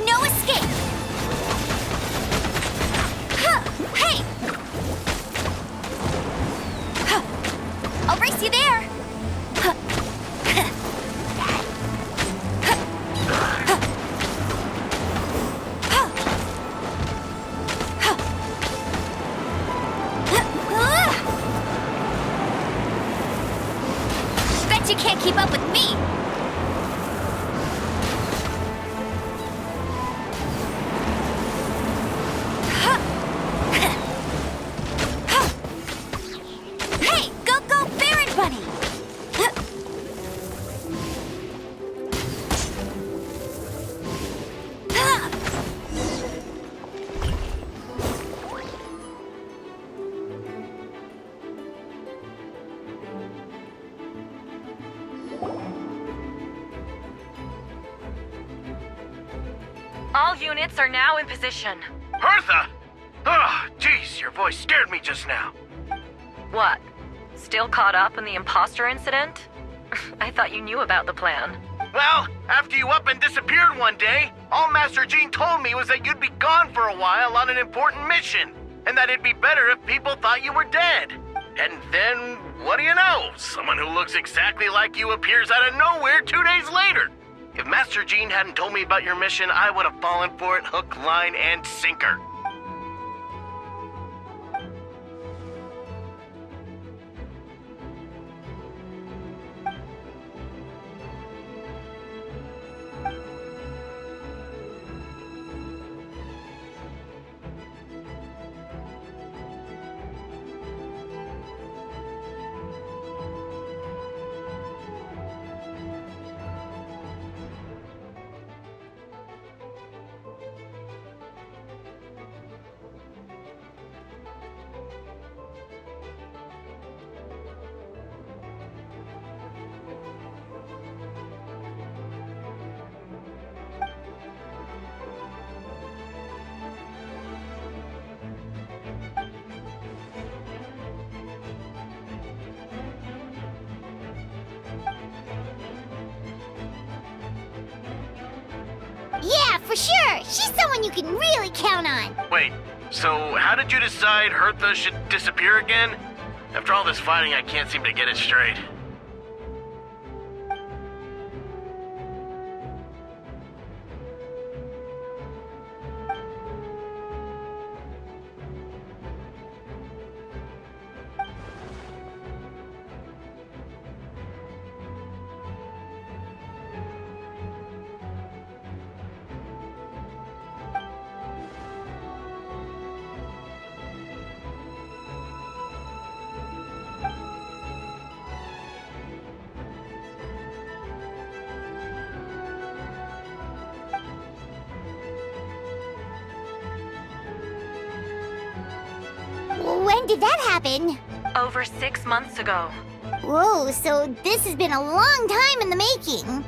No escape! Hey! I'll race you there! Bet you can't keep up with me! Hey, go, Baron Bunny! All units are now in position. Hertha! Oh, jeez, your voice scared me just now. What? Still caught up in the imposter incident? I thought you knew about the plan. Well, after you up and disappeared one day, all Master Jean told me was that you'd be gone for a while on an important mission, and that it'd be better if people thought you were dead. And then, what do you know? Someone who looks exactly like you appears out of nowhere 2 days later. If Master Jean hadn't told me about your mission, I would have fallen for it hook, line, and sinker. Yeah, for sure! She's someone you can really count on! Wait, so how did you decide Hertha should disappear again? After all this fighting, I can't seem to get it straight. When did that happen? Over 6 months ago. Whoa, so this has been a long time in the making.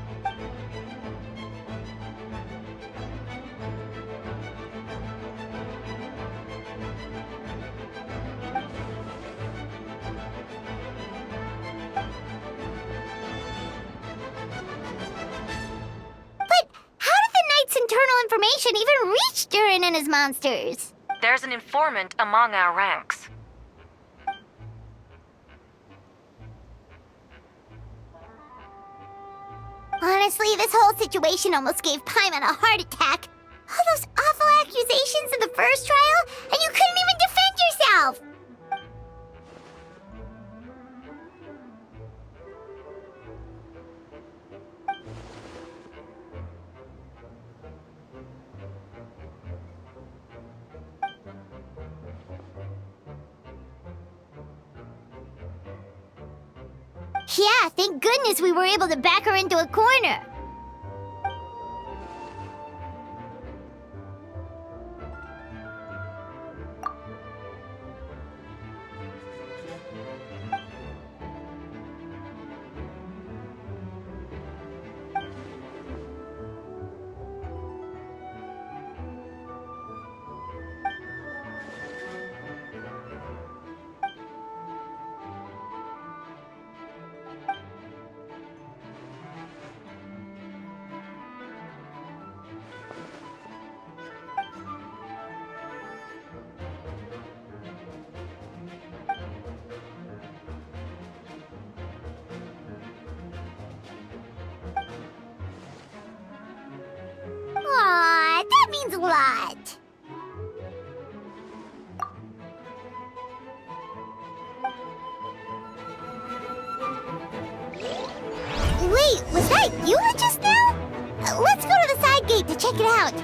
But how did the Knight's internal information even reach Durin and his monsters? There's an informant among our ranks. Honestly, this whole situation almost gave Paimon a heart attack. All those awful accusations in the first trial, and you couldn't even defend yourself! Yeah, thank goodness we were able to back her into a corner. Aw, that means a lot. Wait, was that you just now? Let's go to the side gate to check it out.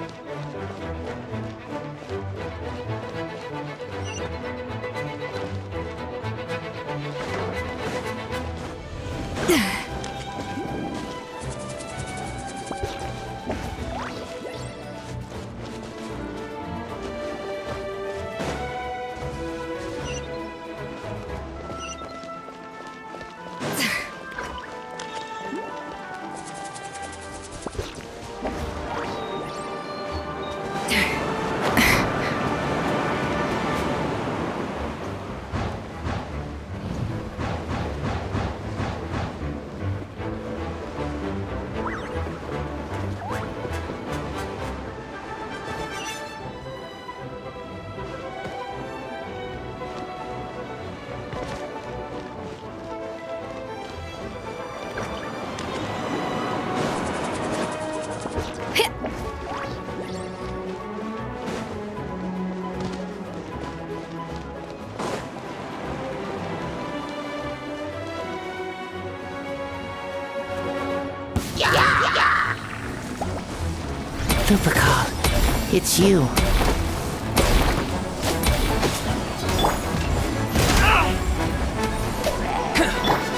Lupercal, it's you.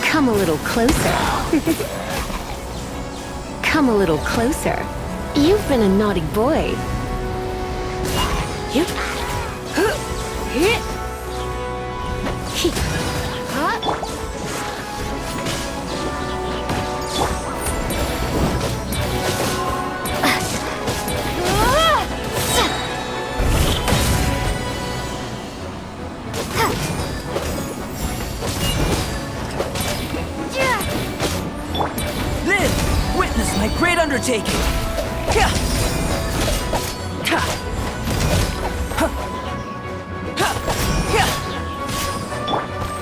Come a little closer. Come a little closer. You've been a naughty boy. Witness my great undertaking!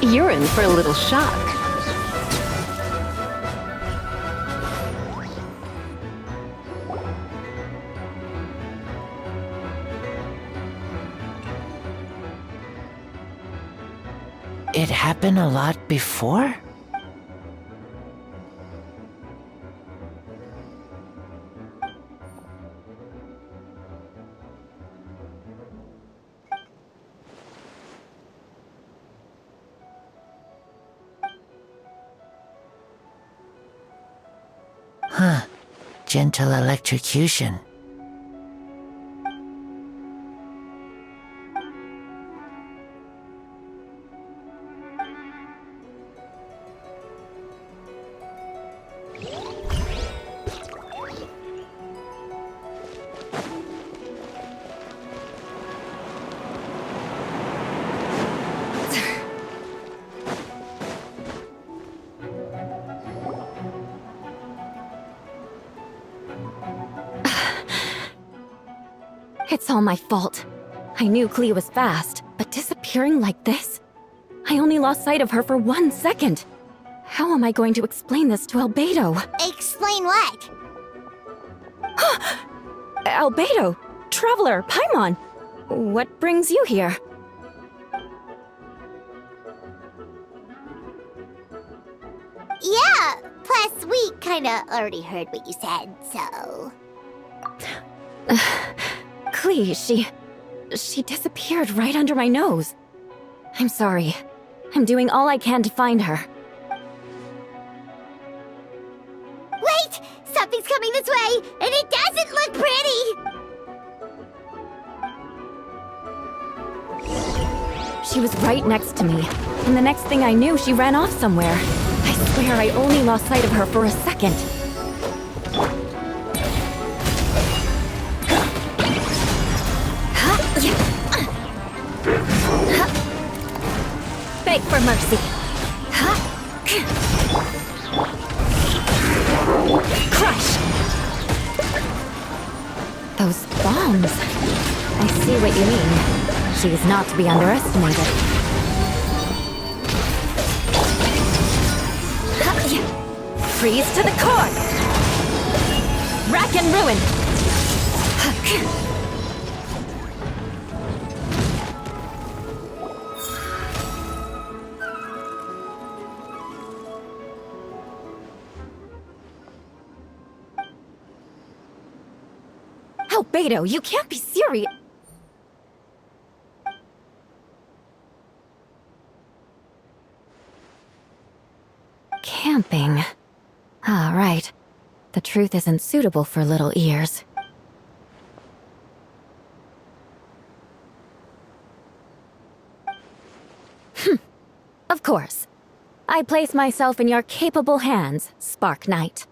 You're in for a little shock. It happened a lot before? Huh. Gentle electrocution. It's all my fault. I knew Clea was fast, but disappearing like this? I only lost sight of her for 1 second. How am I going to explain this to Albedo? Explain what? Albedo! Traveler! Paimon! What brings you here? Yeah, plus we kinda already heard what you said, so... Clea, she disappeared right under my nose. I'm sorry. I'm doing all I can to find her. Wait! Something's coming this way, and it doesn't look pretty! She was right next to me, and the next thing I knew, she ran off somewhere. I swear I only lost sight of her for a second. Beg for mercy. Crush! Those bombs. I see what you mean. She is not to be underestimated. Freeze to the core! Rack and ruin! Albedo, you can't be serious! Camping. Ah, right. The truth isn't suitable for little ears. Of course. I place myself in your capable hands, Spark Knight.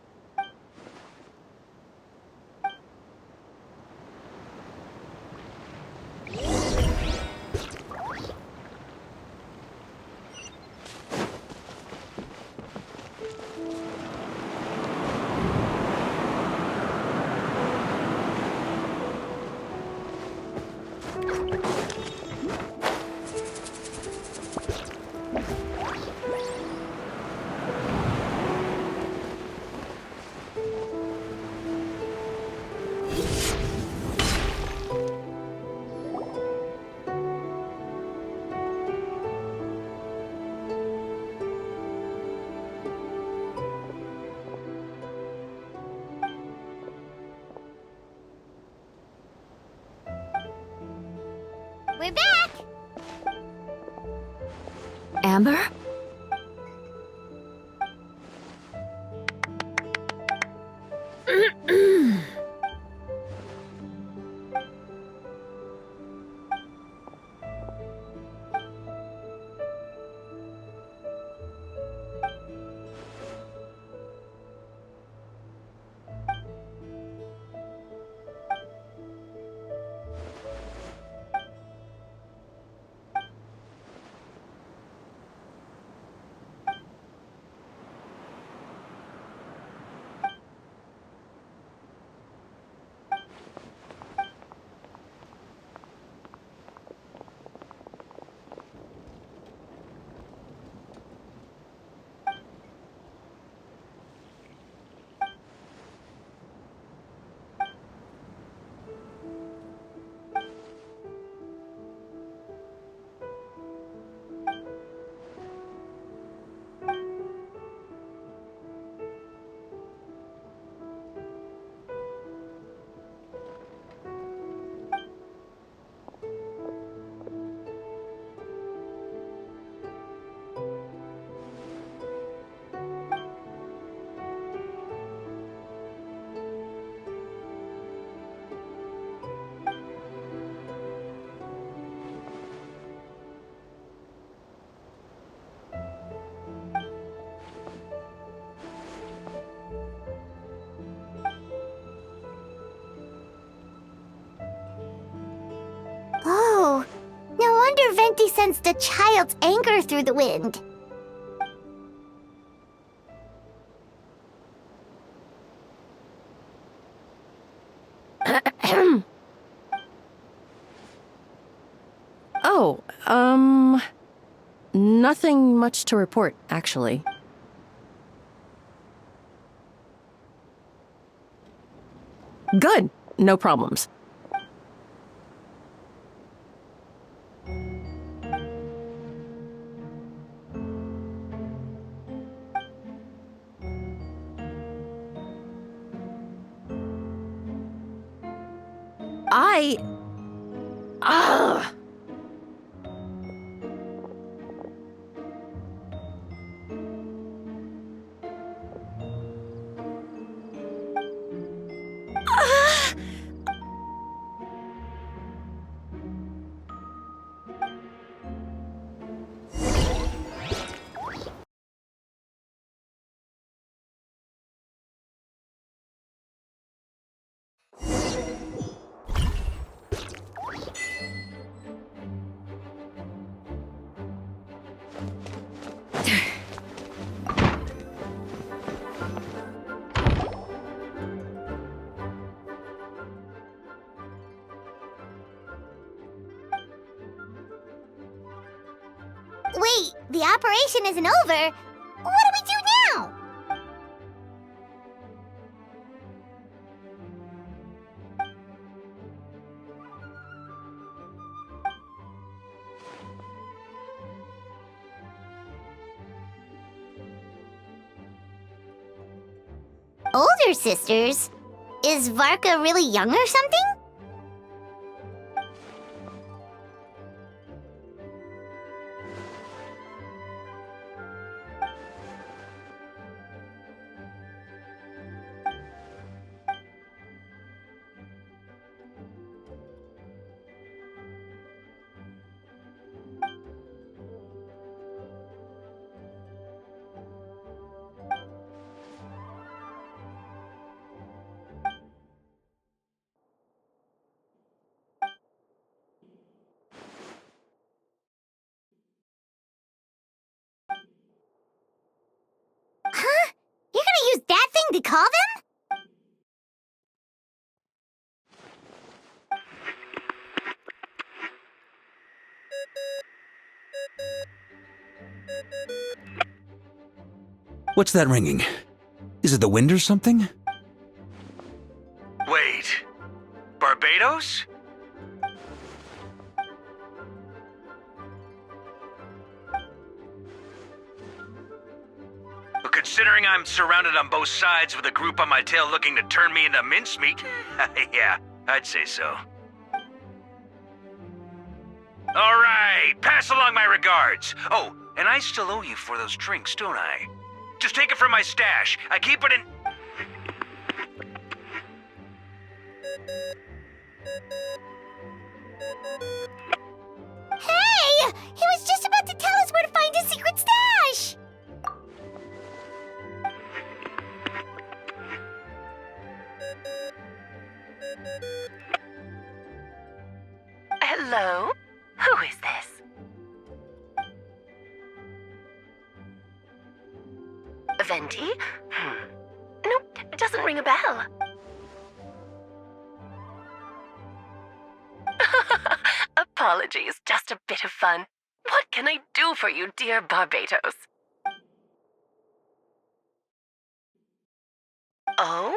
We're back! Amber? Oh, no wonder Venti sensed a child's anger through the wind. Oh, nothing much to report, actually. Good. No problems. Ugh. the operation isn't over, what do we do now? Older sisters? Is Varka really young or something? Huh? You're gonna use that thing to call them? What's that ringing? Is it the wind or something? Wait. Barbados? Well, considering I'm surrounded on both sides with a group on my tail looking to turn me into mincemeat, yeah, I'd say so. All right, pass along my regards. Oh, and I still owe you for those drinks, don't I? Just take it from my stash. I keep it in... Hey! He was just about to tell us where to find his secret stash! Hello? Who is this? Venti? Nope, it doesn't ring a bell. Apologies, just a bit of fun. What can I do for you, dear Barbados? Oh?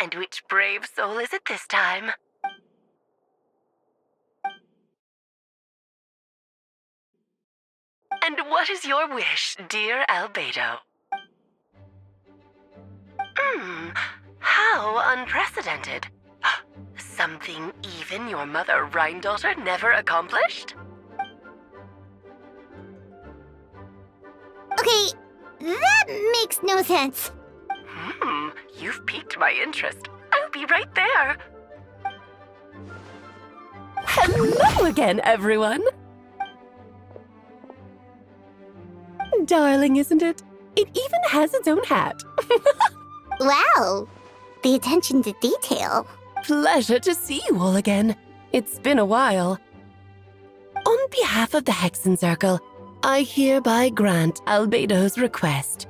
And which brave soul is it this time? And what is your wish, dear Albedo? How unprecedented. Something even your mother Rhine-daughter never accomplished? Okay, that makes no sense. You've piqued my interest. I'll be right there. Hello again, everyone. Darling, isn't it? It even has its own hat. Wow, the attention to detail. Pleasure to see you all again. It's been a while. On behalf of the Hexen Circle, I hereby grant Albedo's request.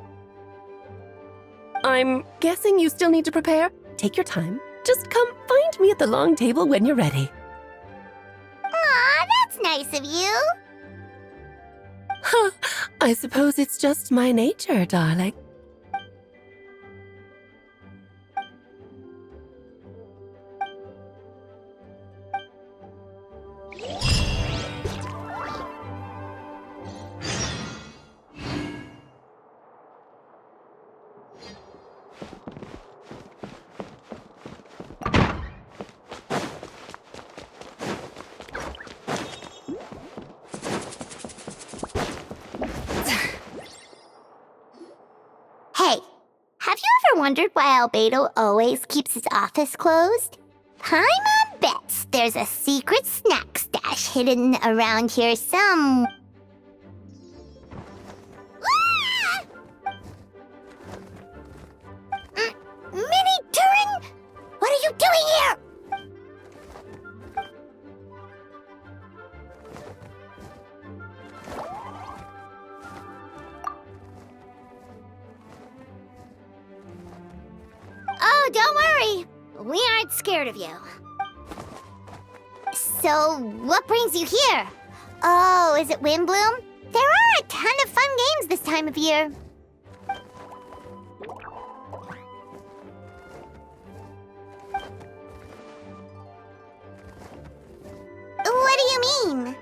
I'm guessing you still need to prepare? Take your time. Just come find me at the long table when you're ready. Aw, that's nice of you. Huh, I suppose it's just my nature, darling. Hey, have you ever wondered why Albedo always keeps his office closed? Paimon bets there's a secret snack stash hidden around here some... Ah! Mini Turing? What are you doing here? Oh, don't worry. We aren't scared of you. So, what brings you here? Oh, is it Windbloom? There are a ton of fun games this time of year. What do you mean?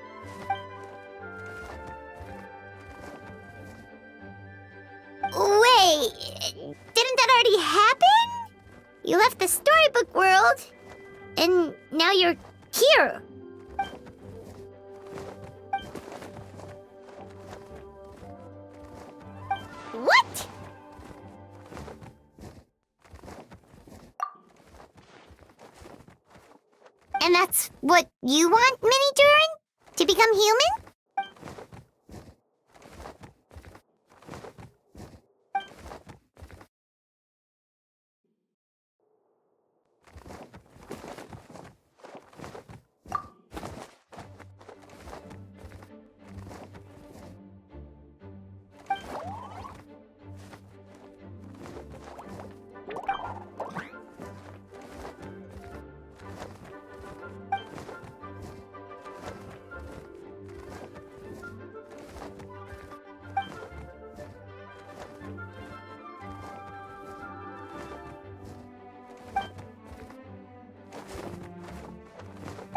Wait, didn't that already happen? You left the storybook world, and now you're here. What? And that's what you want, Mini Durin? To become human?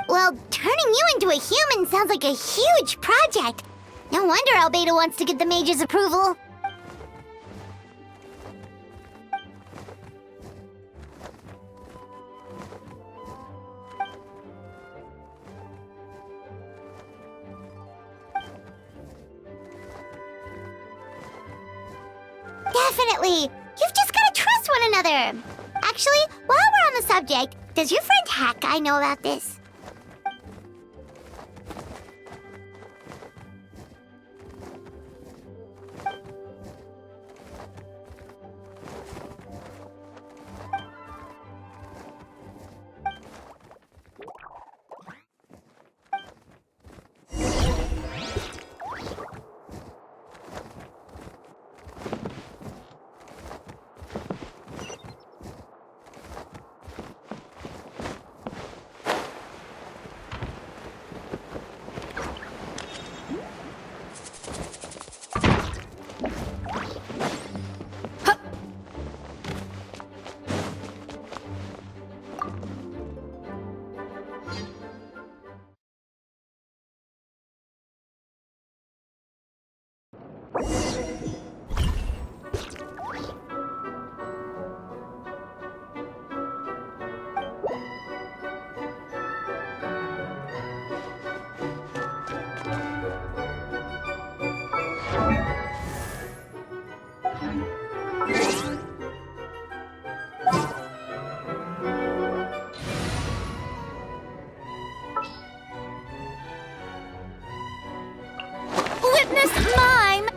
Well, turning you into a human sounds like a huge project. No wonder Albedo wants to get the mage's approval. Definitely! You've just gotta trust one another! Actually, while we're on the subject, does your friend Hack Guy know about this? Witness mime!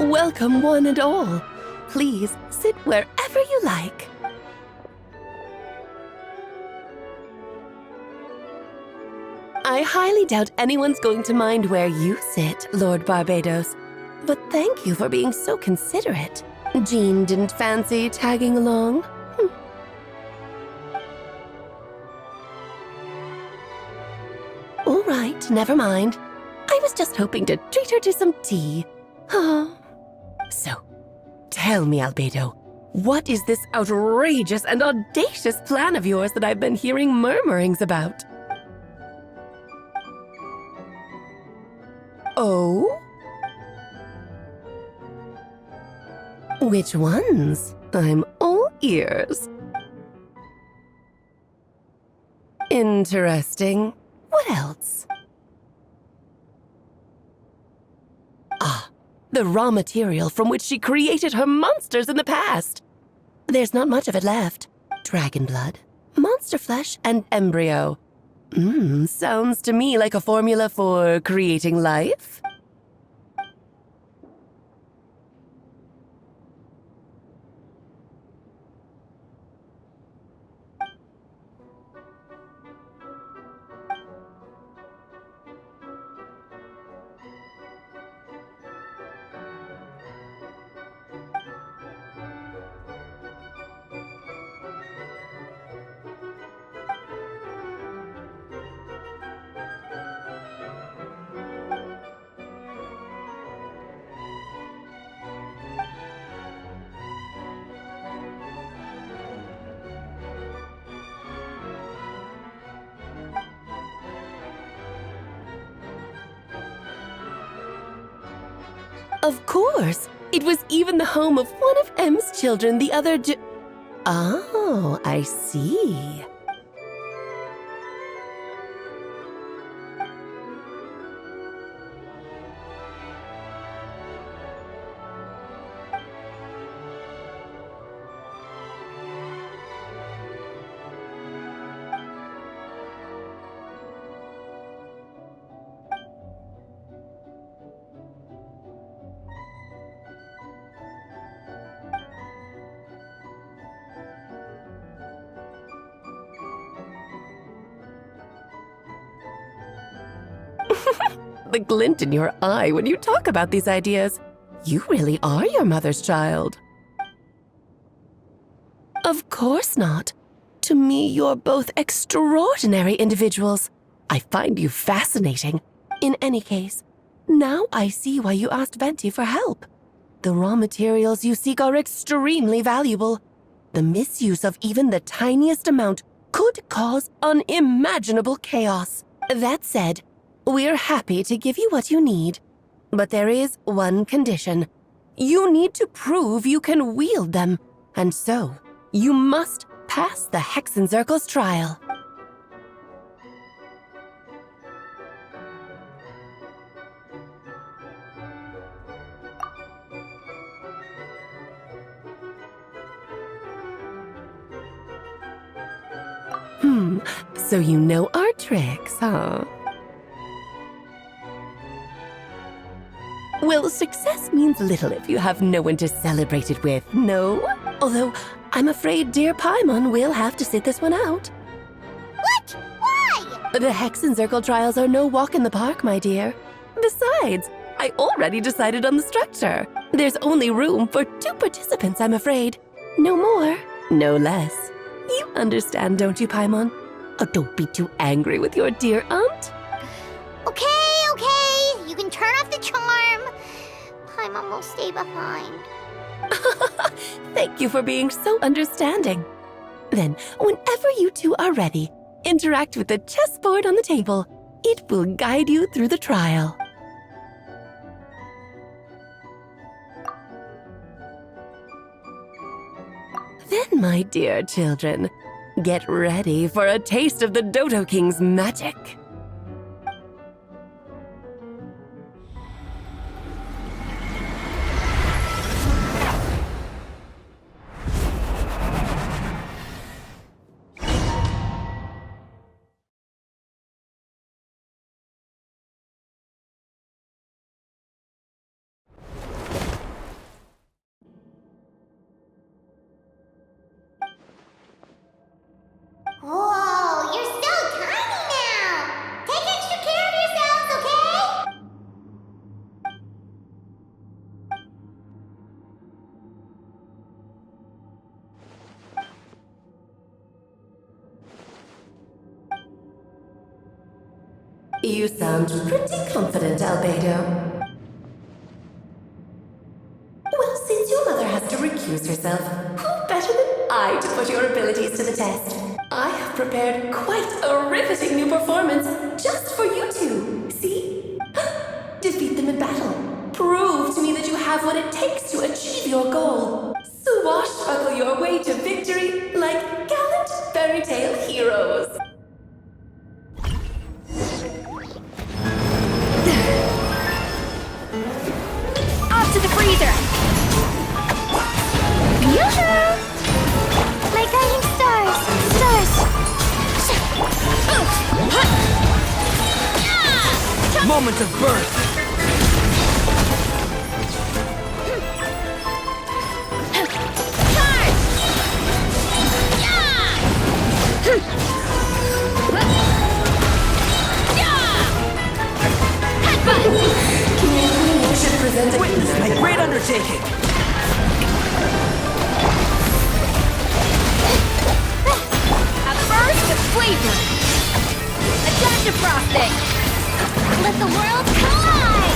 Welcome, one and all. Please sit wherever you like. I highly doubt anyone's going to mind where you sit, Lord Barbados. But thank you for being so considerate. Jean didn't fancy tagging along? All right, never mind. I was just hoping to treat her to some tea. So, tell me, Albedo, what is this outrageous and audacious plan of yours that I've been hearing murmurings about? Oh? Which ones? I'm all ears. Interesting. What else? Ah, the raw material from which she created her monsters in the past. There's not much of it left. Dragon blood, monster flesh, and embryo. Sounds to me like a formula for creating life. Of course. It was even the home of one of M's children the other Oh, I see. The glint in your eye when you talk about these ideas. You really are your mother's child. Of course not. To me, you're both extraordinary individuals. I find you fascinating. In any case, now I see why you asked Venti for help. The raw materials you seek are extremely valuable. The misuse of even the tiniest amount could cause unimaginable chaos. That said, we're happy to give you what you need. But there is one condition. You need to prove you can wield them. And so, you must pass the Hexencircle's trial. So you know our tricks, huh? Well, success means little if you have no one to celebrate it with, no? Although, I'm afraid dear Paimon will have to sit this one out. What? Why? The Hexencircle trials are no walk in the park, my dear. Besides, I already decided on the structure. There's only room for 2 participants, I'm afraid. No more, no less. You understand, don't you, Paimon? Oh, don't be too angry with your dear aunt. Okay. You can turn off the charm. Paimon will stay behind. Thank you for being so understanding. Then, whenever you two are ready, interact with the chessboard on the table. It will guide you through the trial. Then, my dear children, get ready for a taste of the Dodo King's magic. Whoa, you're so tiny now! Take extra care of yourselves, okay? You sound pretty confident, Albedo. Well, since your mother has to recuse herself, who better than I to put your abilities to the test? I have prepared quite a riveting new performance just for you two. See? Defeat them in battle. Prove to me that you have what it takes to achieve your goal. Swashbuckle your way to victory like gallant fairy tale heroes. Off to the freezer! Yoo-hoo! My guiding stars! Moment of birth! Witness my great undertaking! A burst of flavor! A dash of frosting! Let the world collide!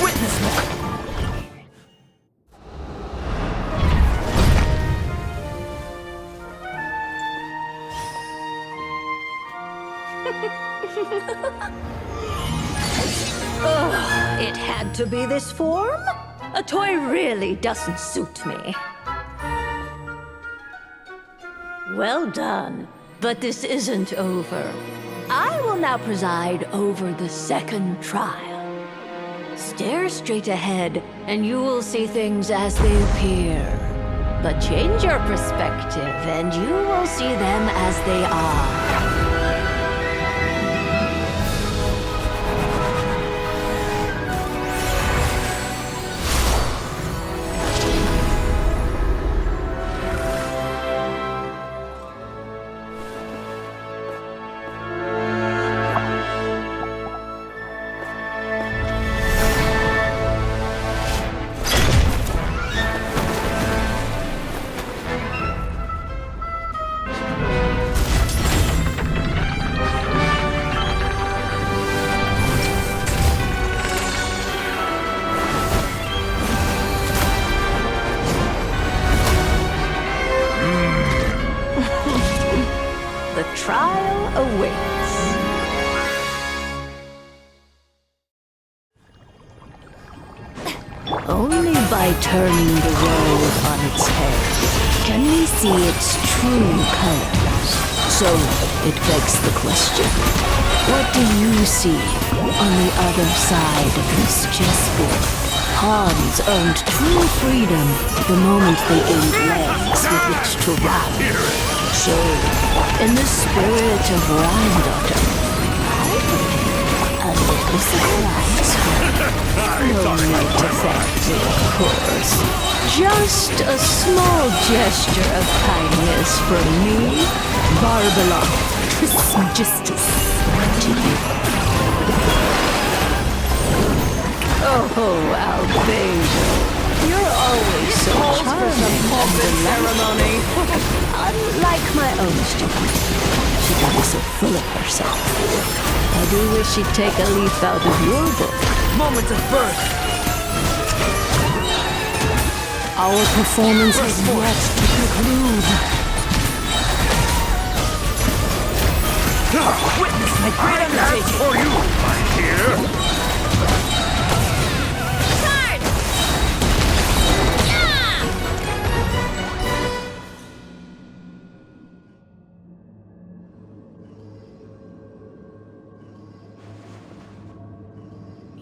Witness my... Ugh, it had to be this form? A toy really doesn't suit me. Well done, but this isn't over. I will now preside over the second trial. Stare straight ahead, and you will see things as they appear. But change your perspective, and you will see them as they are. The trial awaits. Only by turning the world on its head can we see its true colors. So, it begs the question, what do you see on the other side of this chessboard? Pawns earned true freedom the moment they aimed legs with which to run. So, in the spirit of Rhyme-Daughter, a little surprise for you. No need to thank me, of course. Just a small gesture of kindness from me, Barbalon Trismegistus, to you. Oh, Albedo, you're always so charming and ceremony. Unlike my own student, she can be so full of herself. I do wish she'd take a leaf out of your book. Moment of birth. Our performance is yet to conclude. Witness my great undertaking. For you, my dear.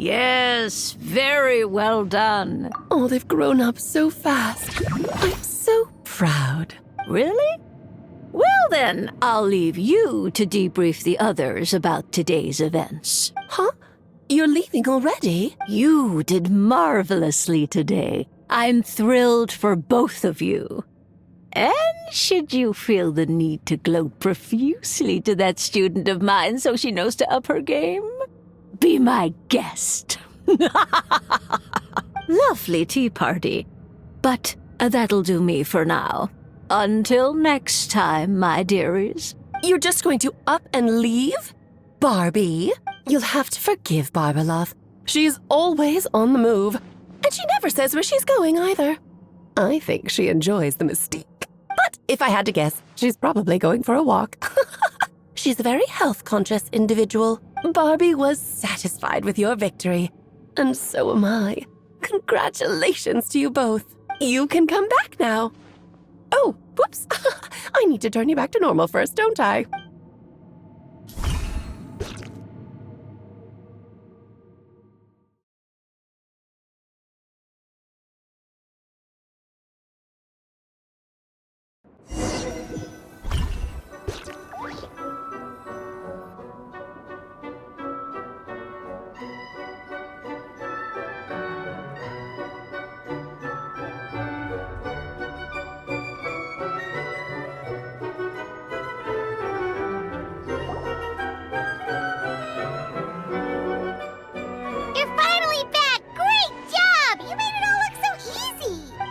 Yes, very well done. Oh, they've grown up so fast. I'm so proud. Really? Well then, I'll leave you to debrief the others about today's events. Huh? You're leaving already? You did marvelously today. I'm thrilled for both of you. And should you feel the need to gloat profusely to that student of mine so she knows to up her game, be my guest. Lovely tea party. But that'll do me for now. Until next time, my dearies. You're just going to up and leave? Barbie, you'll have to forgive Barbalov. She's always on the move. And she never says where she's going either. I think she enjoys the mystique. But if I had to guess, she's probably going for a walk. She's a very health-conscious individual. Barbie was satisfied with your victory. And so am I. Congratulations to you both. You can come back now. Oh, whoops. I need to turn you back to normal first, don't I?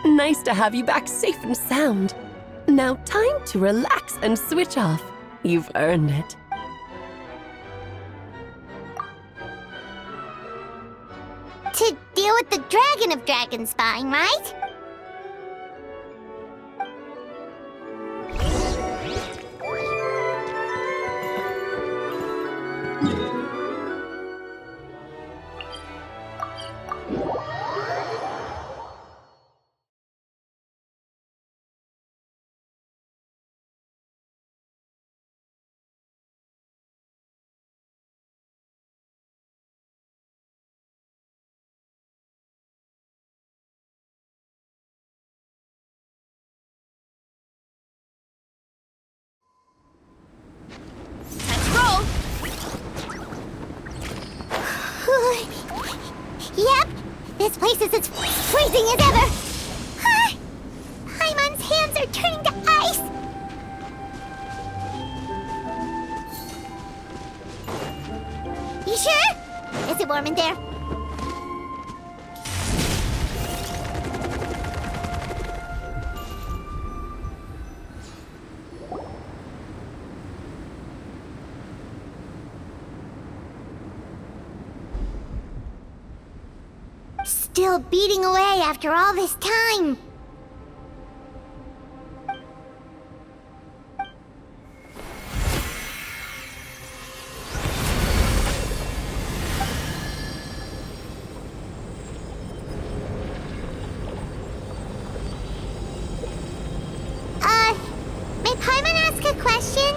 Nice to have you back safe and sound. Now time to relax and switch off. You've earned it. To deal with the dragon of Dragonspine, right? This place is as freezing as ever. Paimon's hands are turning to ice. You sure? Is it warm in there? Still beating away after all this time. May Paimon ask a question?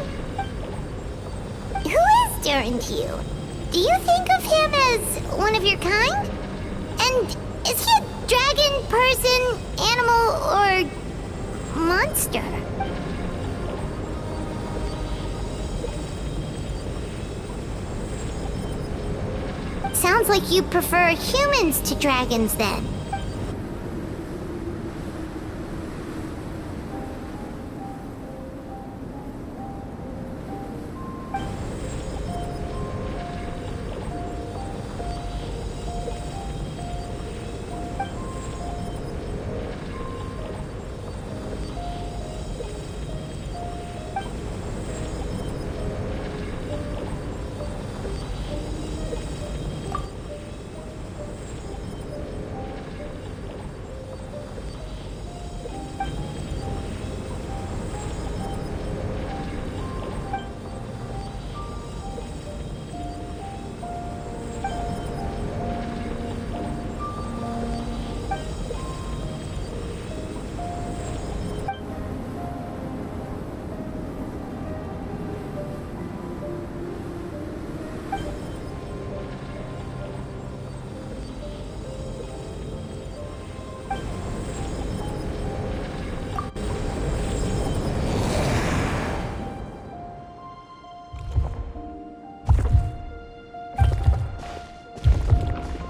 Who is Durin to you? Do you think of him as one of your kind? And is he a dragon, person, animal, or monster? Sounds like you prefer humans to dragons, then.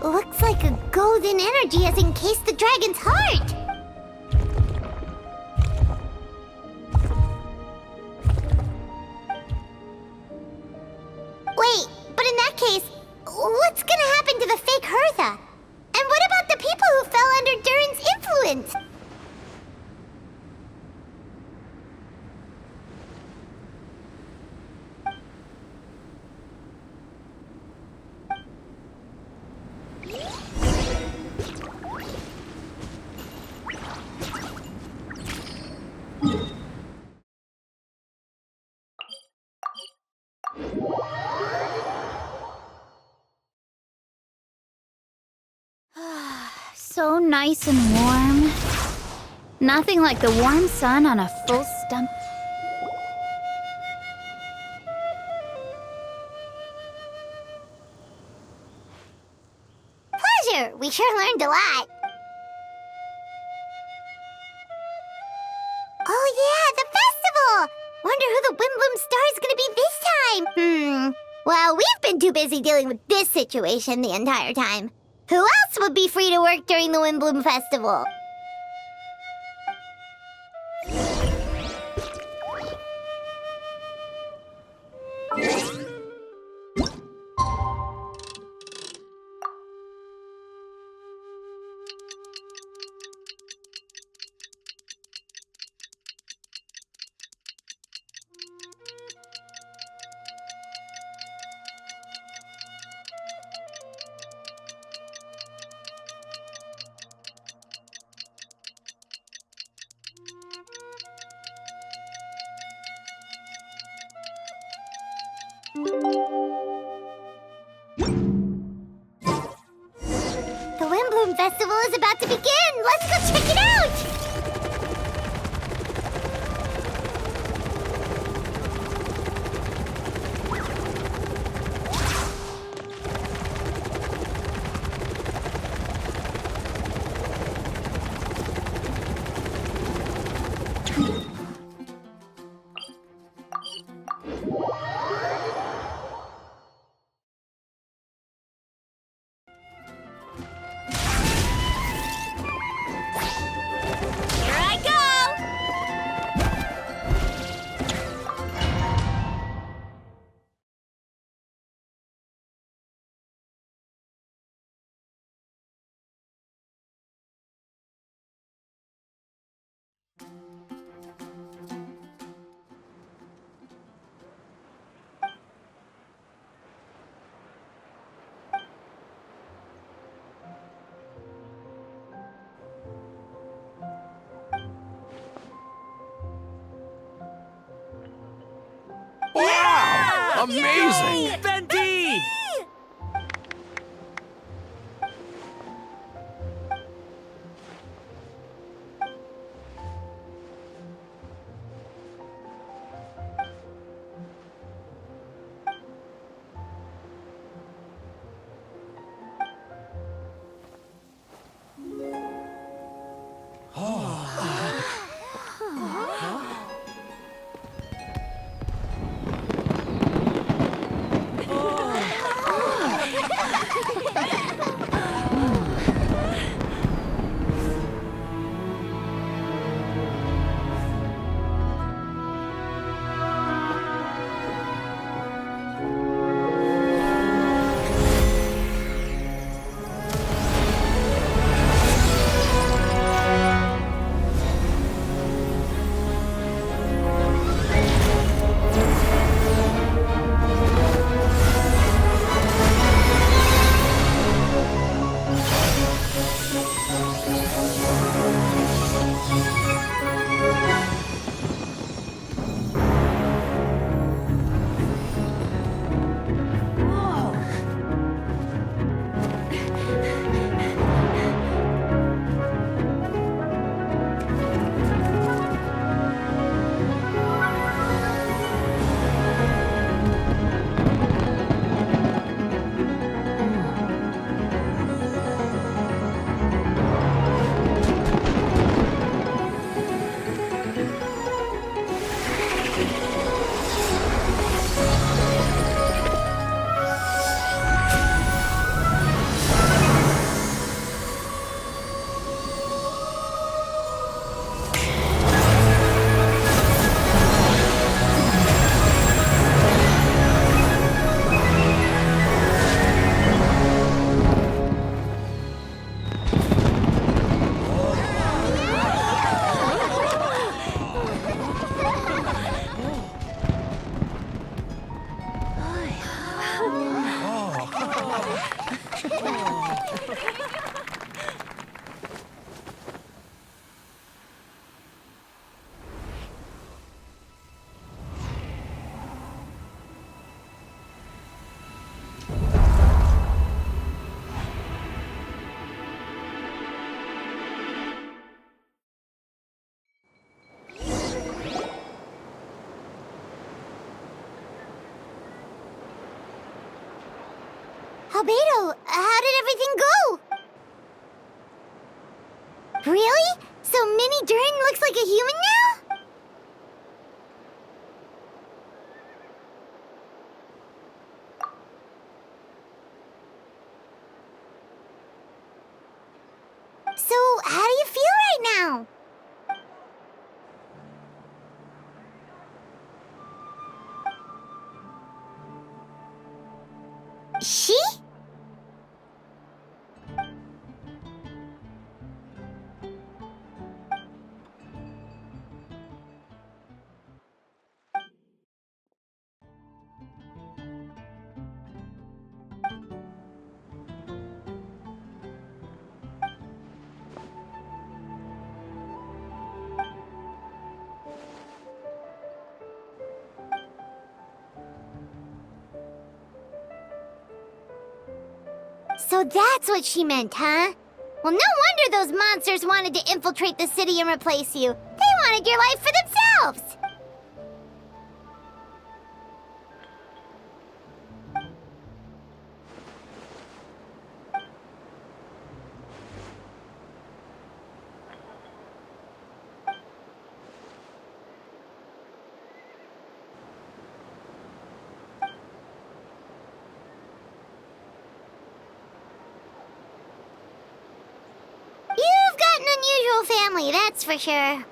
Looks like a golden energy has encased the dragon's heart! Wait, but in that case, what's gonna happen to the fake Hertha? And what about the people who fell under Durin's influence? So nice and warm. Nothing like the warm sun on a full stomach. Pleasure! We sure learned a lot. Oh yeah, the festival! Wonder who the Windbloom Star is gonna be this time? Well, we've been too busy dealing with this situation the entire time. Who else would be free to work during the Windbloom Festival? The Windbloom Festival is about to begin! Let's go check it out! Amazing! Bendy! Albedo, how did everything go? Really? So Mini Durin looks like a human now? So, how do you feel right now? She? So that's what she meant, huh? Well, no wonder those monsters wanted to infiltrate the city and replace you. They wanted your life for themselves! You've got an unusual family, that's for sure.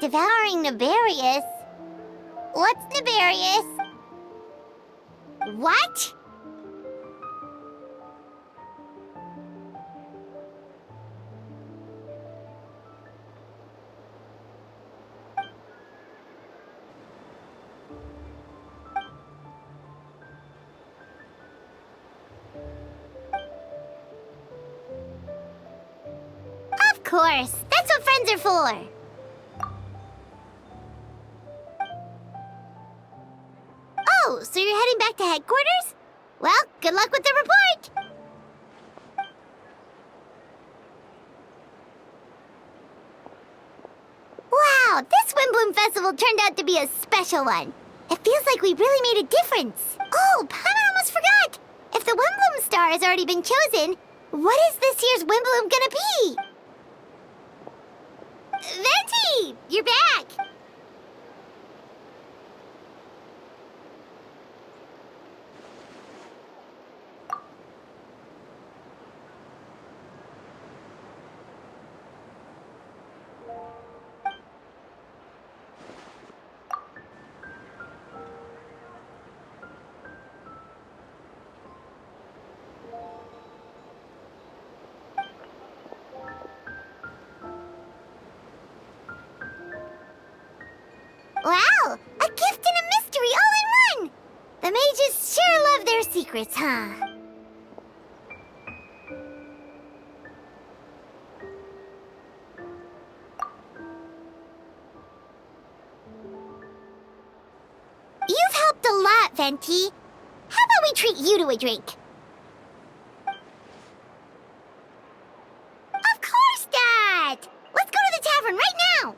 Devouring Nefarious? What's Nefarious? What? course. That's what friends are for. Oh, so you're heading back to headquarters? Well, good luck with the report. Wow, this Windbloom Festival turned out to be a special one. It feels like we really made a difference. Oh, Paimon almost forgot. If the Windbloom star has already been chosen, what is this year's Windbloom gonna be? Venti, you're back. Wow, a gift and a mystery all in one! The mages sure love their secrets, huh? You've helped a lot, Venti. How about we treat you to a drink? Of course not! Let's go to the tavern right now!